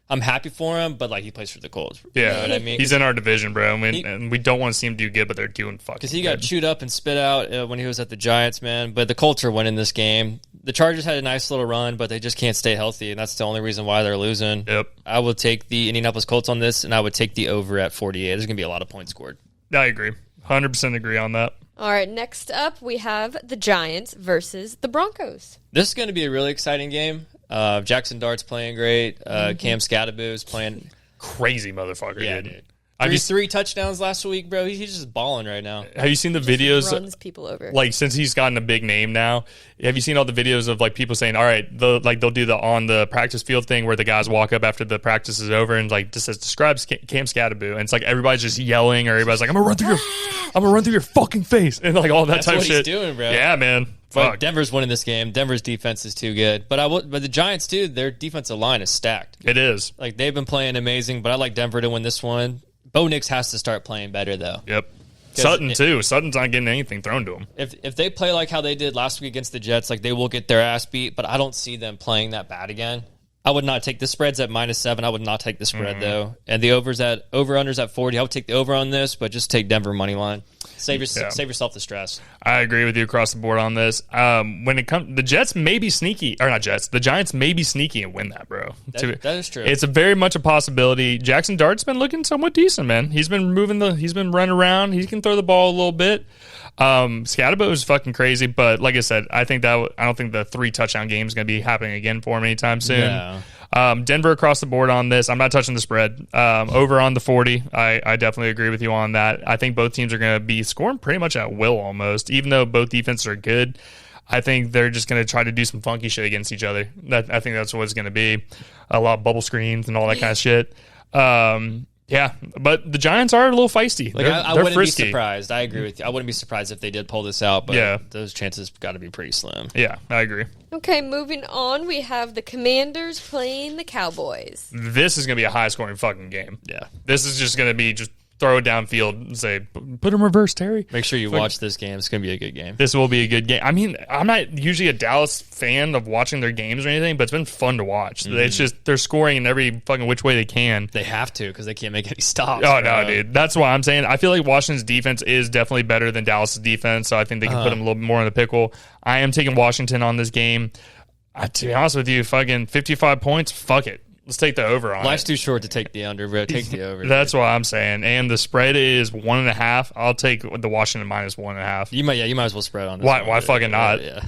I'm happy for him, but he plays for the Colts. Yeah, you know what I mean? He's in our division, bro, and we don't want to see him do good, but they're doing fucking. Because he got chewed up and spit out when he was at the Giants, man. But the Colts are winning this game. The Chargers had a nice little run, but they just can't stay healthy, and that's the only reason why they're losing. Yep. I would take the Indianapolis Colts on this, and I would take the over at 48. There's going to be a lot of points scored. I agree. 100% agree on that. All right, next up we have the Giants versus the Broncos. This is going to be a really exciting game. Jackson Dart's playing great. Cam Scatterbo is playing crazy motherfucker. Yeah, dude. Three touchdowns last week, bro. He's just balling right now. Have you seen the videos? Runs people over. Since he's gotten a big name now, have you seen all the videos of people saying, "All right," they'll do the on the practice field thing where the guys walk up after the practice is over and just says describes Cam Scatterbo, and it's everybody's just yelling, or everybody's like, "I'm gonna run through your fucking face," and all that That's type of what shit. He's doing, bro. Yeah, man. But Denver's winning this game. Denver's defense is too good. But the Giants, too, their defensive line is stacked. It is. They've been playing amazing, but I like Denver to win this one. Bo Nix has to start playing better, though. Yep. Sutton, too. Sutton's not getting anything thrown to him. If they play like how they did last week against the Jets, they will get their ass beat, but I don't see them playing that bad again. I would not take the spreads at -7. I would not take the spread, though. And the over-unders at 40. I would take the over on this, but just take Denver money line. Save yourself the stress. I agree with you across the board on this. When it comes, the Jets may be sneaky, or not Jets. The Giants may be sneaky and win that, bro. That is true. It's very much a possibility. Jackson Dart's been looking somewhat decent, man. He's been he's been running around. He can throw the ball a little bit. Scatterbo is fucking crazy, but like I said, I don't think the 3 touchdown game is going to be happening again for him anytime soon. No. Denver across the board on this. I'm not touching the spread. Over on the 40. I definitely agree with you on that. I think both teams are going to be scoring pretty much at will almost, even though both defenses are good. I think they're just going to try to do some funky shit against each other. I think that's what it's going to be. A lot of bubble screens and all that kind of shit. Yeah, but the Giants are a little feisty. I wouldn't be surprised. I agree with you. I wouldn't be surprised if they did pull this out, but those chances got to be pretty slim. Yeah, I agree. Okay, moving on, we have the Commanders playing the Cowboys. This is going to be a high-scoring fucking game. Yeah. This is just going to be throw it downfield and say, put him reverse, Terry. Make sure you watch this game. It's going to be a good game. This will be a good game. I mean, I'm not usually a Dallas fan of watching their games or anything, but it's been fun to watch. It's just they're scoring in every fucking which way they can. They have to because they can't make any stops. Oh, no, dude. That's why I'm saying I feel like Washington's defense is definitely better than Dallas's defense, so I think they can put them a little bit more in the pickle. I am taking Washington on this game. To be honest with you, fucking 55 points, fuck it. Let's take the over on Life's it. too short to take the under, bro. Take the over. That's what I'm saying. And the spread is 1.5. I'll take the Washington -1.5. You might as well spread on this. Why fucking not? Yeah.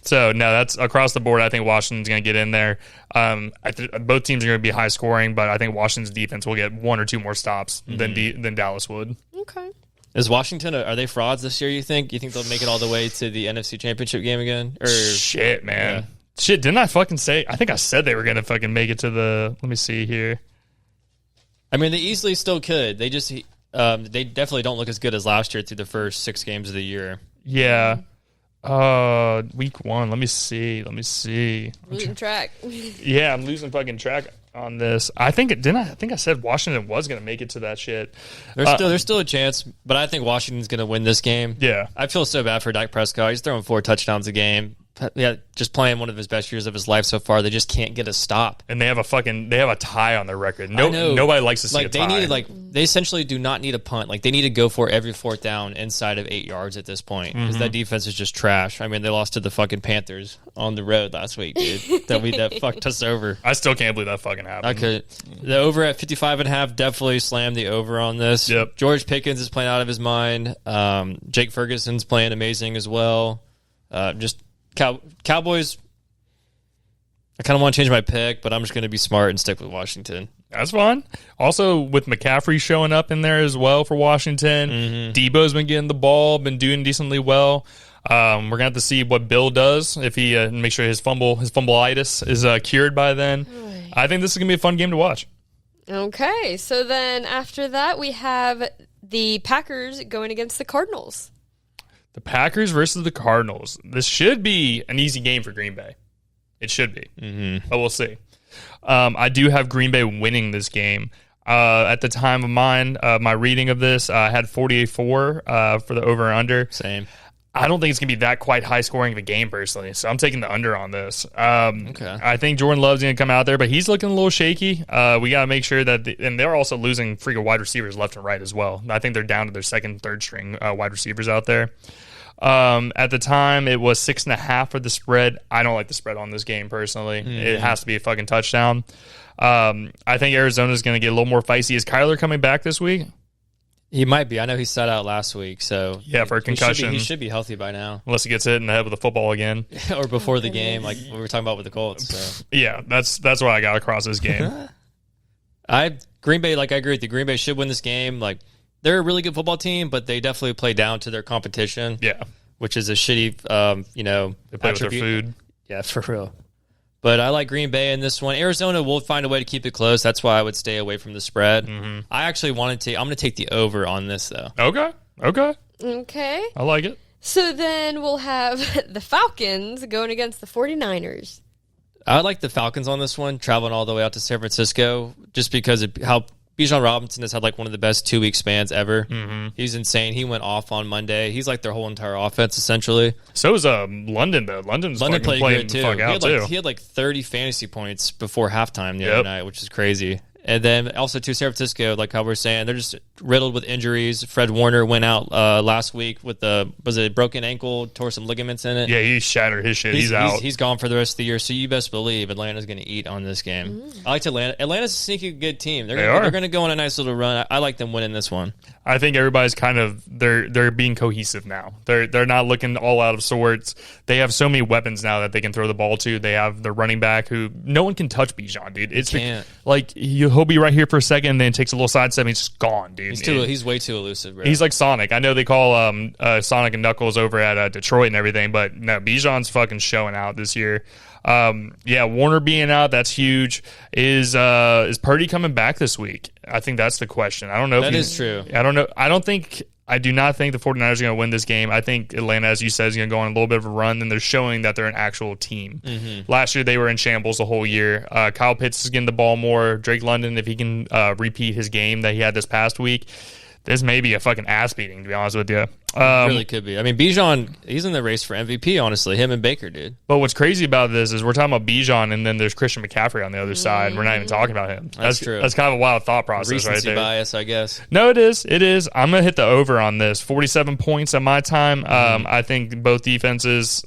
So, no, that's across the board. I think Washington's going to get in there. Both teams are going to be high scoring, but I think Washington's defense will get 1 or 2 more stops than Dallas would. Okay. Is Washington, are they frauds this year, you think? You think they'll make it all the way to the NFC Championship game again? Or Shit, man. Yeah. Shit, didn't I fucking say? I think I said they were going to fucking make it to the... Let me see here. I mean, they easily still could. They just... they definitely don't look as good as last year through the first 6 games of the year. Yeah. Week 1. Let me see. Losing track. Yeah, I'm losing fucking track on this. I think I said Washington was going to make it to that shit. There's still a chance, but I think Washington's going to win this game. Yeah. I feel so bad for Dak Prescott. He's throwing 4 touchdowns a game. Yeah, just playing one of his best years of his life so far. They just can't get a stop. And they have a tie on their record. Nobody likes to see a tie. They essentially do not need a punt. Like, they need to go for every 4th down inside of 8 yards at this point because that defense is just trash. I mean, they lost to the fucking Panthers on the road last week, dude. that fucked us over. I still can't believe that fucking happened. The over at 55.5 definitely slammed the over on this. Yep. George Pickens is playing out of his mind. Jake Ferguson's playing amazing as well. Cowboys, I kind of want to change my pick, but I'm just going to be smart and stick with Washington. That's fine. Also, with McCaffrey showing up in there as well for Washington, Debo's been getting the ball, been doing decently well. We're going to have to see what Bill does, if he make sure his fumbleitis is cured by then. I think this is going to be a fun game to watch. Okay, so then after that, we have the Packers going against the Cardinals. The Packers versus the Cardinals. This should be an easy game for Green Bay. It should be. But we'll see. I do have Green Bay winning this game. At the time of my reading of this, I had 48-4 for the over and under. Same. I don't think it's going to be that quite high scoring of a game personally, so I'm taking the under on this. Okay. I think Jordan Love's going to come out there, but he's looking a little shaky. We got to make sure that, and they're also losing freaking wide receivers left and right as well. I think they're down to their second, third string wide receivers out there. At the time, it was 6.5 for the spread. I don't like the spread on this game personally. It has to be a fucking touchdown. I think Arizona's going to get a little more feisty. Is Kyler coming back this week? He might be. I know he sat out last week, so yeah, for a concussion. He should be healthy by now, unless he gets hit in the head with a football again, or before the game, like we were talking about with the Colts. So. Yeah, that's what I got across this game. Green Bay, I agree with you. Green Bay should win this game. Like, they're a really good football team, but they definitely play down to their competition. Yeah, which is a shitty, they play with their food. Yeah, for real. But I like Green Bay in this one. Arizona will find a way to keep it close. That's why I would stay away from the spread. I actually I'm going to take the over on this, though. Okay. I like it. So then we'll have the Falcons going against the 49ers. I like the Falcons on this one, traveling all the way out to San Francisco, just because of how Bijan Robinson has had one of the best 2-week spans ever. He's insane. He went off on Monday. He's like their whole entire offense, essentially. So is London, though. London played good, too. He had 30 fantasy points before halftime the other night, which is crazy. And then also to San Francisco, like how we're saying, they're just riddled with injuries. Fred Warner went out last week with was it a broken ankle, tore some ligaments in it. Yeah, he shattered his shit. He's out. He's gone for the rest of the year. So you best believe Atlanta's going to eat on this game. I like Atlanta. Atlanta's a sneaky good team. They're going to go on a nice little run. I like them winning this one. I think everybody's kind of they're being cohesive now. They're not looking all out of sorts. They have so many weapons now that they can throw the ball to. They have their running back who no one can touch Bijan, dude. He'll be right here for a second and then takes a little sidestep and he's just gone, dude. He's way too elusive, bro. He's like Sonic. I know they call Sonic and Knuckles over at Detroit and everything, but no, Bijan's fucking showing out this year. Warner being out, that's huge. Is Purdy coming back this week? I think that's the question. I don't know. That is true. I don't know. I do not think the 49ers are going to win this game. I think Atlanta, as you said, is going to go on a little bit of a run, and they're showing that they're an actual team. Last year, they were in shambles the whole year. Kyle Pitts is getting the ball more. Drake London, if he can repeat his game that he had this past week, this may be a fucking ass beating, to be honest with you. It really could be. I mean, Bijan, he's in the race for MVP, honestly. Him and Baker, dude. But what's crazy about this is we're talking about Bijan, and then there's Christian McCaffrey on the other side. We're not even talking about him. That's true. That's kind of a wild thought process Recency right there. bias, I guess. No, it is. It is. I'm going to hit the over on this. 47 points at my time. I think both defenses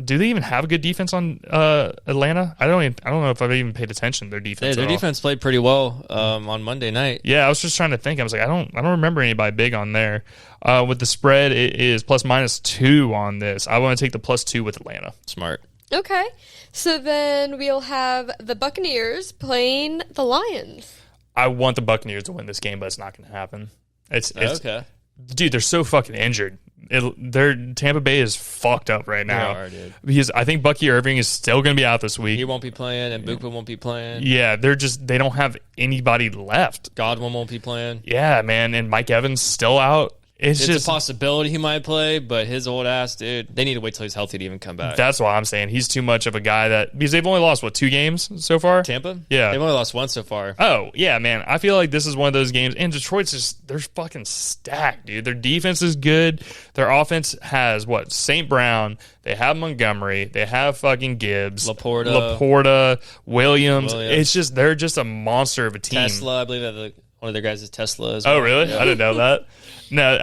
do they even have a good defense on Atlanta? I don't know if I've even paid attention to their defense. Their defense played pretty well on Monday night. Yeah, I was just trying to think. I was like, I don't remember anybody big on there. With the spread, it is +-2 on this. I want to take the +2 with Atlanta. Smart. Okay, so then we'll have the Buccaneers playing the Lions. I want the Buccaneers to win this game, but it's not going to happen. It's okay. dude, they're so fucking injured. Their Tampa Bay is fucked up right now. They are, dude. Because I think Bucky Irving is still going to be out this week. He won't be playing, and Bupa won't be playing. Yeah, they don't have anybody left. Godwin won't be playing. Yeah, man, and Mike Evans still out. It's just a possibility he might play, but his old ass, dude, they need to wait till he's healthy to even come back. That's why I'm saying he's too much of a guy because they've only lost 2 games so far? Tampa? Yeah. They've only lost 1 so far. Oh, yeah, man. I feel like this is one of those games, and Detroit's they're fucking stacked, dude. Their defense is good. Their offense has St. Brown, they have Montgomery, they have fucking Gibbs, Laporta, Williams. It's just they're just a monster of a team. Tesla, I believe that one of their guys is Tesla as well. Oh, really? Yeah. I didn't know that. No,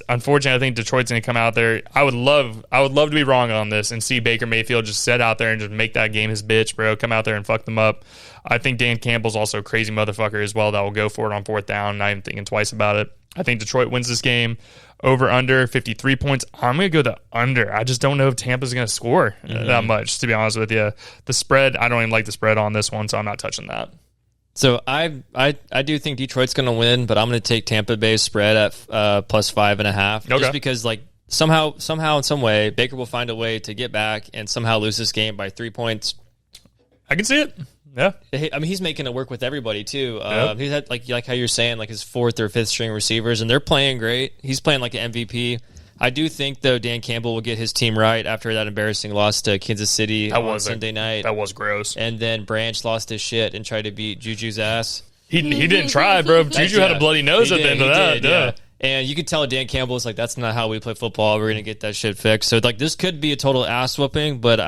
unfortunately, I think Detroit's going to come out there. I would love to be wrong on this and see Baker Mayfield just sit out there and just make that game his bitch, bro. Come out there and fuck them up. I think Dan Campbell's also a crazy motherfucker as well that will go for it on 4th down, not even thinking twice about it. I think Detroit wins this game. Over under 53 points. I'm going to go the under. I just don't know if Tampa's going to score that much, to be honest with you. The spread, I don't even like the spread on this one, so I'm not touching that. So I do think Detroit's going to win, but I'm going to take Tampa Bay's spread at plus 5.5. Okay. Just because somehow in some way Baker will find a way to get back and somehow lose this game by 3 points. I can see it. Yeah. I mean, he's making it work with everybody too. Yep. He's had like how you're saying, like his 4th or 5th string receivers, and they're playing great. He's playing like an MVP. I do think, though, Dan Campbell will get his team right after that embarrassing loss to Kansas City on Sunday night. That was gross. And then Branch lost his shit and tried to beat Juju's ass. He didn't try, bro. Juju had a bloody nose at the end of that. Yeah. And you could tell Dan Campbell was like, that's not how we play football. We're going to get that shit fixed. So, this could be a total ass whooping, but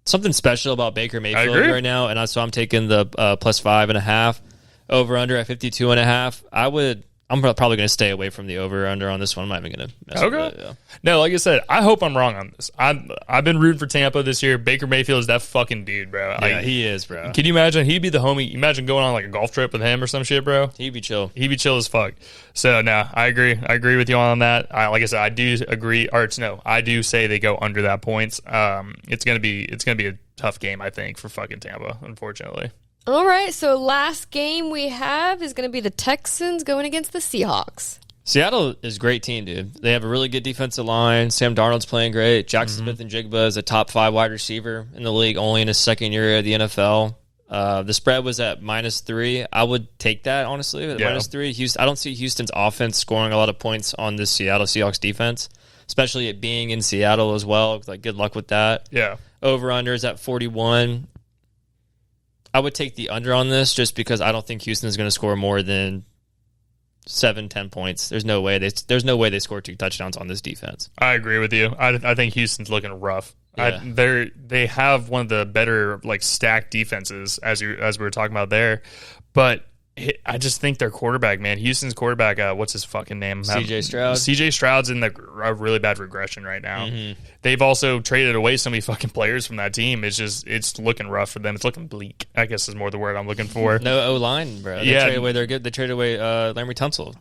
something special about Baker Mayfield right now. And so I'm taking the plus 5.5 over under at 52.5. I'm probably going to stay away from the over-under on this one. I'm not even going to mess with it. Yeah. No, like I said, I hope I'm wrong on this. I've been rooting for Tampa this year. Baker Mayfield is that fucking dude, bro. Yeah, he is, bro. Can you imagine? He'd be the homie. Imagine going on a golf trip with him or some shit, bro. He'd be chill. He'd be chill as fuck. So, no, I agree. I agree with you on that. Like I said, I do agree. I do say they go under that points. It's gonna be a tough game, I think, for fucking Tampa, unfortunately. All right, so last game we have is going to be the Texans going against the Seahawks. Seattle is a great team, dude. They have a really good defensive line. Sam Darnold's playing great. Jackson Smith and Jigba is a top 5 wide receiver in the league, only in his 2nd year of the NFL. The spread was at -3. I would take that, honestly, at -3. I don't see Houston's offense scoring a lot of points on the Seattle Seahawks defense, especially it being in Seattle as well. Good luck with that. Yeah. Over-under is at 41. I would take the under on this just because I don't think Houston is going to score more than 7-10 points. There's no way they score 2 touchdowns on this defense. I agree with you. I think Houston's looking rough. Yeah. They have one of the better stacked defenses as we were talking about there, but I just think their quarterback, man, Houston's quarterback, what's his fucking name? CJ Stroud. CJ Stroud's in a really bad regression right now. Mm-hmm. They've also traded away so many fucking players from that team. It's looking rough for them. It's looking bleak, I guess is more the word I'm looking for. No O-line, bro. They traded away, they're good. They traded away Larry Tunsil.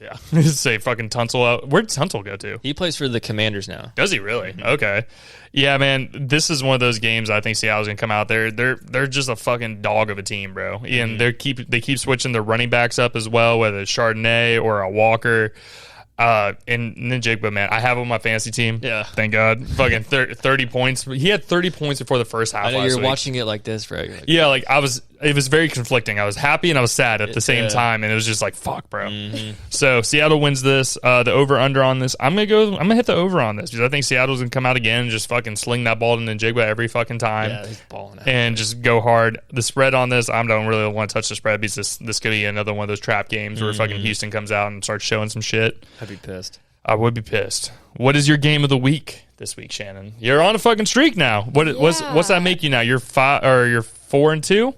Yeah. Say fucking Tunsil out. Where'd Tunsil go to? He plays for the Commanders now. Does he really? Mm-hmm. Okay. Yeah, man, this is one of those games I think Seattle's gonna come out there. They're just a fucking dog of a team, bro. And they keep switching their running backs up as well, whether it's Chardonnay or a Walker. And then Jigba, man, I have him on my fantasy team. Yeah, thank God. Fucking 30 points. He had 30 points before the first half. I know you're watching it like this, bro. It was very conflicting. I was happy and I was sad at the same time, and it was just fuck, bro. Mm-hmm. So Seattle wins this. The over under on this. I'm gonna hit the over on this because I think Seattle's gonna come out again and just fucking sling that ball to Jigba every fucking time. Yeah, he's balling out. And just go hard. The spread on this, I don't really want to touch the spread because this could be another one of those trap games where fucking Houston comes out and starts showing some shit. I'd be pissed. I would be pissed. What is your game of the week this week, Shannon? You're on a fucking streak now. What's that make you now? You're 4-2?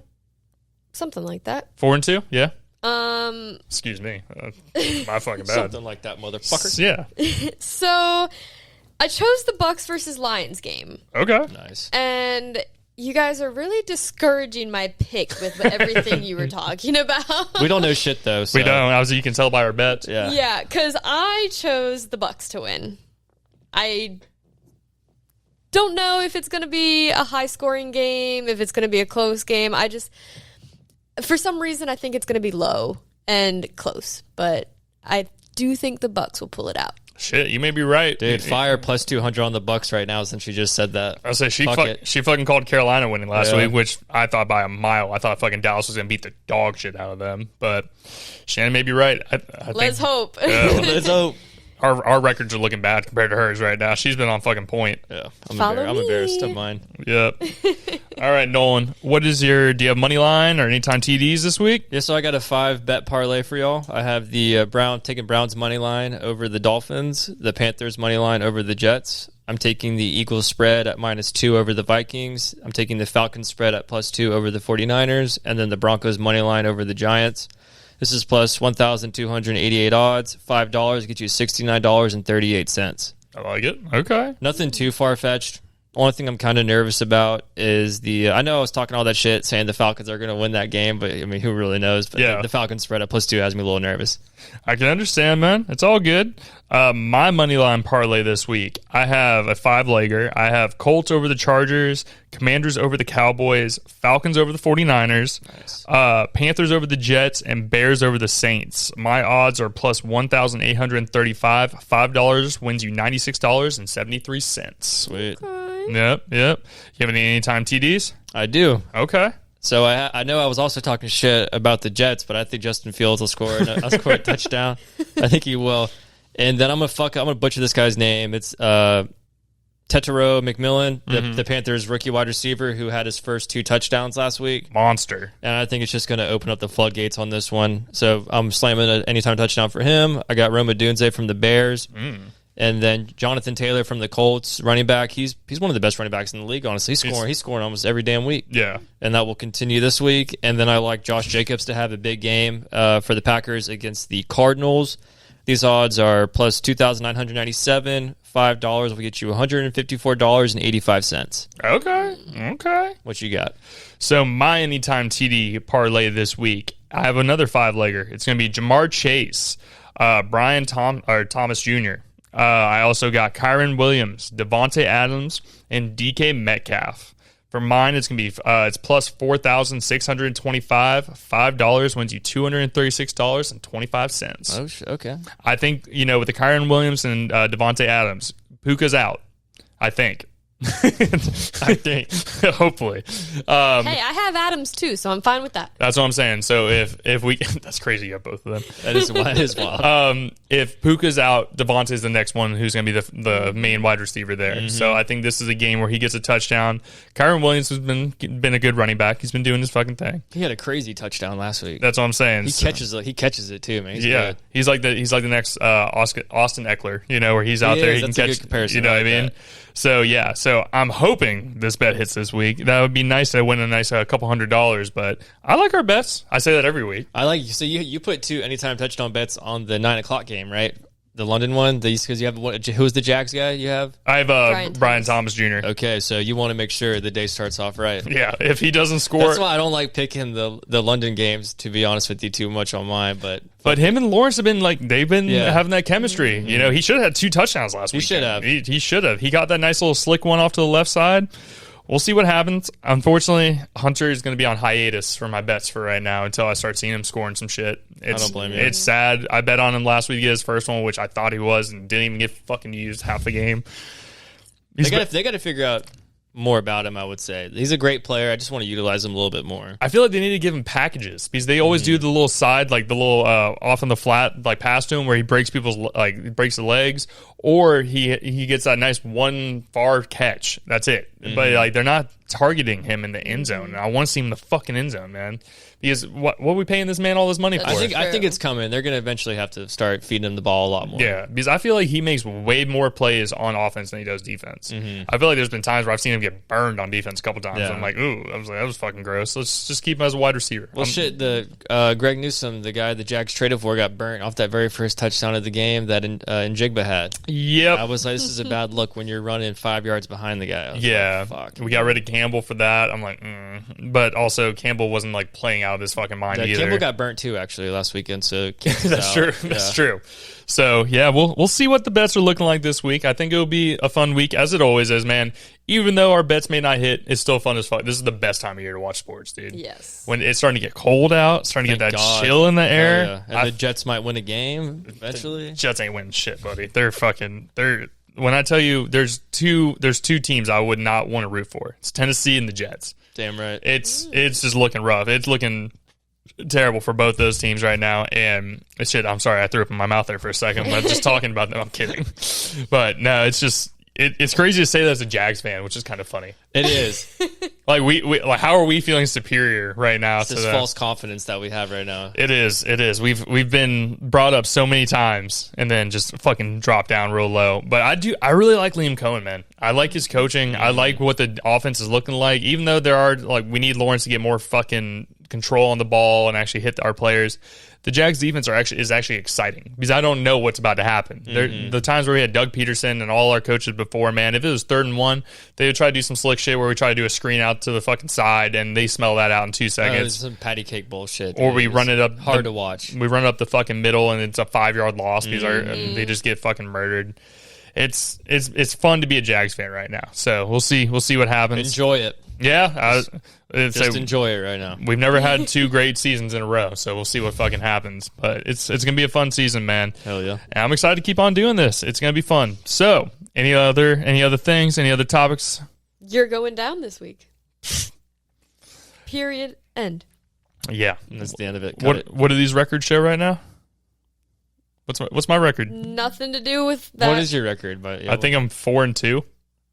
Something like that. 4-2? Yeah. Excuse me. My fucking bad. Something like that, motherfucker. Yeah. So I chose the Bucks versus Lions game. Okay. Nice. And you guys are really discouraging my pick with everything you were talking about. We don't know shit though. So. We don't. You can tell by our bets. Yeah. Yeah, because I chose the Bucks to win. I don't know if it's going to be a high-scoring game, if it's going to be a close game. For some reason, I think it's going to be low and close. But I do think the Bucks will pull it out. Shit, you may be right. Dude, fire plus 200 on the Bucks right now since you just said that. I say she fucking called Carolina winning last week, which I thought by a mile. I thought fucking Dallas was going to beat the dog shit out of them. But Shannon may be right. Let's hope. Let's hope. Our records are looking bad compared to hers right now. She's been on fucking point. Yeah, I'm embarrassed of mine. Yep. All right, Nolan. Do you have money line or anytime TDs this week? Yeah, so I got a 5-bet parlay for y'all. I have the taking Browns money line over the Dolphins, the Panthers money line over the Jets. I'm taking the Eagles spread at -2 over the Vikings. I'm taking the Falcons spread at +2 over the 49ers, and then the Broncos money line over the Giants. This is plus 1,288 odds. $5 gets you $69.38. I like it. Okay. Nothing too far-fetched. Only thing I'm kind of nervous about is I know I was talking all that shit saying the Falcons are going to win that game, but I mean, who really knows? But the Falcons spread at +2 has me a little nervous. I can understand, man. It's all good. My money line parlay this week, I have a 5-legger. I have Colts over the Chargers, Commanders over the Cowboys, Falcons over the 49ers, nice. Panthers over the Jets, and Bears over the Saints. My odds are plus 1,835. $5 wins you $96.73. Sweet. Okay. Yep. You have any anytime TDs? I do. Okay. So I know I was also talking shit about the Jets, but I think Justin Fields will score a touchdown. I think he will. And then I'm gonna butcher this guy's name. It's Tetero McMillan, the Panthers rookie wide receiver who had his first 2 touchdowns last week. Monster. And I think it's just going to open up the floodgates on this one. So I'm slamming an anytime touchdown for him. I got Roma Dunze from the Bears. And then Jonathan Taylor from the Colts, running back. He's one of the best running backs in the league, honestly. He's scoring almost every damn week. Yeah. And that will continue this week. And then I like Josh Jacobs to have a big game for the Packers against the Cardinals. These odds are plus 2,997. $5 will get you $154.85. Okay. What you got? So my anytime TD parlay this week, I have another 5-legger. It's going to be Jamar Chase, Thomas Jr., I also got Kyron Williams, Devontae Adams, and DK Metcalf. For mine, it's going to be it's plus 4,625. $5 wins you $236.25. Oh, okay. I think, with the Kyron Williams and Devontae Adams, Puka's out, I think. I think, hopefully. Hey, I have Adams too, so I'm fine with that. That's what I'm saying. So if we, that's crazy. You have both of them. That is wild. If Puka's out, Devontae's the next one who's going to be the main wide receiver there. Mm-hmm. So I think this is a game where he gets a touchdown. Kyron Williams has been a good running back. He's been doing his fucking thing. He had a crazy touchdown last week. That's what I'm saying. He catches it too, man. He's good. He's like the next Austin Eckler. Where he's out there, he can catch. Comparison, what I mean? That. So I'm hoping this bet hits this week. That would be nice to win a nice couple $100, but I like our bets. I say that every week. I like so you put 2 anytime touchdown bets on the 9:00 game, right? The London one, because you have who's the Jags guy you have? I have Brian Thomas Jr. Okay, so you want to make sure the day starts off right. Yeah, if he doesn't score, that's why I don't like picking the London games. To be honest with you, too much on mine, but him and Lawrence have been having that chemistry. Mm-hmm. He should have had 2 touchdowns last week. He should have. He should have. He got that nice little slick one off to the left side. We'll see what happens. Unfortunately, Hunter is going to be on hiatus for my bets for right now until I start seeing him scoring some shit. I don't blame you. It's sad. I bet on him last week to get his first one, which I thought he was, and didn't even get fucking used half the game. They got to figure out more about him, I would say. He's a great player. I just want to utilize him a little bit more. I feel like they need to give him packages because they always do the little side, like the little off on the flat, like pass to him where he breaks breaks the legs, or he gets that nice one far catch. That's it. Mm-hmm. But they're not targeting him in the end zone. I want to see him in the fucking end zone, man. Because what are we paying this man all this money for? I think it's coming. They're going to eventually have to start feeding him the ball a lot more. Yeah, because I feel like he makes way more plays on offense than he does defense. Mm-hmm. I feel like there's been times where I've seen him get burned on defense a couple times. Yeah. I'm like, ooh, that was fucking gross. Let's just keep him as a wide receiver. Well, the Greg Newsome, the guy the Jags traded for, got burnt off that very first touchdown of the game that Njigba had. Yep. I was like, this is a bad look when you're running 5 yards behind the guy. Yeah. Like, fuck. We got rid of Campbell for that. I'm like, But also, Campbell wasn't playing out of his fucking mind either. Campbell got burnt too, actually, last weekend. So that's true. Yeah. That's true. So yeah, we'll see what the bets are looking like this week. I think it'll be a fun week, as it always is, man. even though our bets may not hit, it's still fun as fuck. This is the best time of year to watch sports, dude. Yes. When it's starting to get cold out, starting to get that God. chill in the air. Yeah. And the Jets might win a game eventually. Jets ain't winning shit, buddy. When I tell you there's two teams I would not want to root for. It's Tennessee and the Jets. Damn right. It's just looking rough. It's looking terrible for both those teams right now. And shit, I'm sorry I threw up in my mouth there for a second. I'm just talking about them. I'm kidding. But no, it's just it's crazy to say that as a Jags fan, which is kind of funny. It is. Like we like, how are we feeling superior right now? It's this false confidence that we have right now. It is. We've been brought up so many times and then just fucking drop down real low. But I really like Liam Cohen, man. I like his coaching. I like what the offense is looking like. Even though we need Lawrence to get more fucking control on the ball and actually hit our players. The Jags defense is actually exciting because I don't know what's about to happen. The times where we had Doug Peterson and all our coaches before, man, if it was 3rd and 1, they would try to do some slick shit where we try to do a screen out to the fucking side and they smell that out in 2 seconds. Some patty cake bullshit. Or we run it up. Hard to watch. We run it up the fucking middle and it's a 5-yard loss because they just get fucking murdered. It's fun to be a Jags fan right now. So we'll see what happens. Enjoy it. Yeah, just enjoy it right now. We've never had 2 great seasons in a row, so we'll see what fucking happens. But it's gonna be a fun season, man. Hell yeah! And I'm excited to keep on doing this. It's gonna be fun. So, any other things? Any other topics? You're going down this week. Period. End. Yeah, that's the end of it. What do these records show right now? What's my record? Nothing to do with that. What is your record? I think I'm 4-2.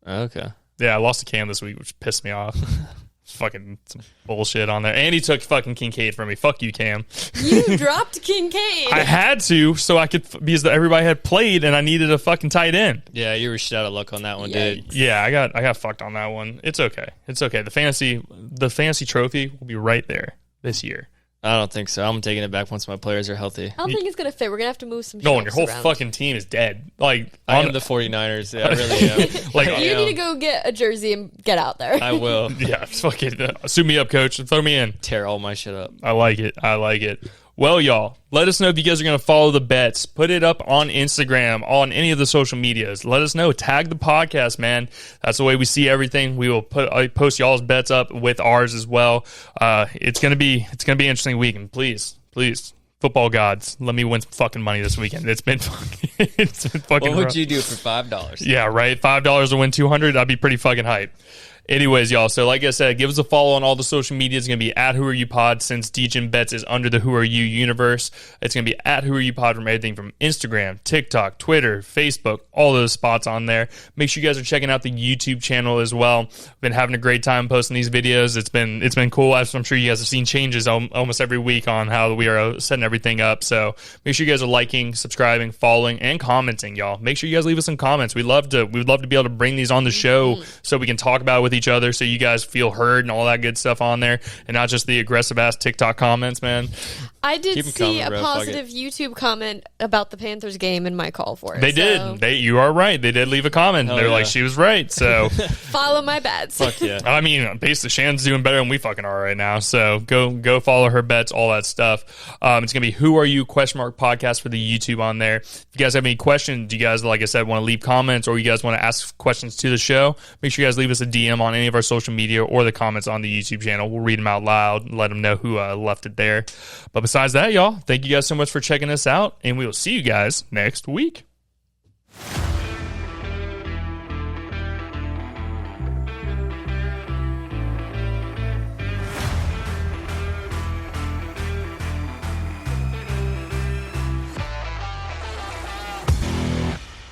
Okay. Yeah, I lost to Cam this week, which pissed me off. Fucking some bullshit on there. And he took fucking Kincaid from me. Fuck you, Cam. You dropped Kincaid. I had to, so I could, because everybody had played and I needed a fucking tight end. Yeah, you were shit out of luck on that one, dude. Yeah, I got fucked on that one. It's okay. The fantasy trophy will be right there this year. I don't think so. I'm taking it back once my players are healthy. I don't think it's going to fit. We're going to have to move some No, and your whole around. fucking team is dead. Like, I am the 49ers. Yeah, I really am. Like, you need to go get a jersey and get out there. I will. Yeah, fucking suit me up, coach. Throw me in. Tear all my shit up. I like it. Well, y'all, let us know if you guys are going to follow the bets. Put it up on Instagram, on any of the social medias. Let us know. Tag the podcast, man. That's the way we see everything. We will post y'all's bets up with ours as well. It's gonna be an interesting week, and please, football gods, let me win some fucking money this weekend. It's been fucking. What would you do for $5? Yeah, right. $5 to win 200. I'd be pretty fucking hyped. Anyways, y'all, so like I said, give us a follow on all the social media. It's going to be at Who Are You Pod, since Degen Bets is under the Who Are You universe. It's going to be at Who Are You Pod from everything from Instagram, TikTok, Twitter, Facebook, all those spots on there. Make sure you guys are checking out the YouTube channel as well. Been having a great time posting these videos. It's been cool. I'm sure you guys have seen changes almost every week on how we are setting everything up. So make sure you guys are liking, subscribing, following, and commenting, y'all. Make sure you guys leave us some comments. We'd love to be able to bring these on the show so we can talk about it with each other, so you guys feel heard and all that good stuff on there, and not just the aggressive ass TikTok comments, man. I did see a positive YouTube comment about the Panthers game in my call for it. They did. You are right. They did leave a comment. They're like, she was right. So follow my bets. Fuck yeah. I mean, basically, Shannon's doing better than we fucking are right now. So go follow her bets, all that stuff. It's gonna be Who Are You ? Podcast for the YouTube on there. If you guys have any questions, you guys, like I said, want to leave comments, or you guys want to ask questions to the show, make sure you guys leave us a DM on any of our social media or the comments on the YouTube channel. We'll read them out loud and let them know who left it there. But besides that, y'all, thank you guys so much for checking us out, and we will see you guys next week.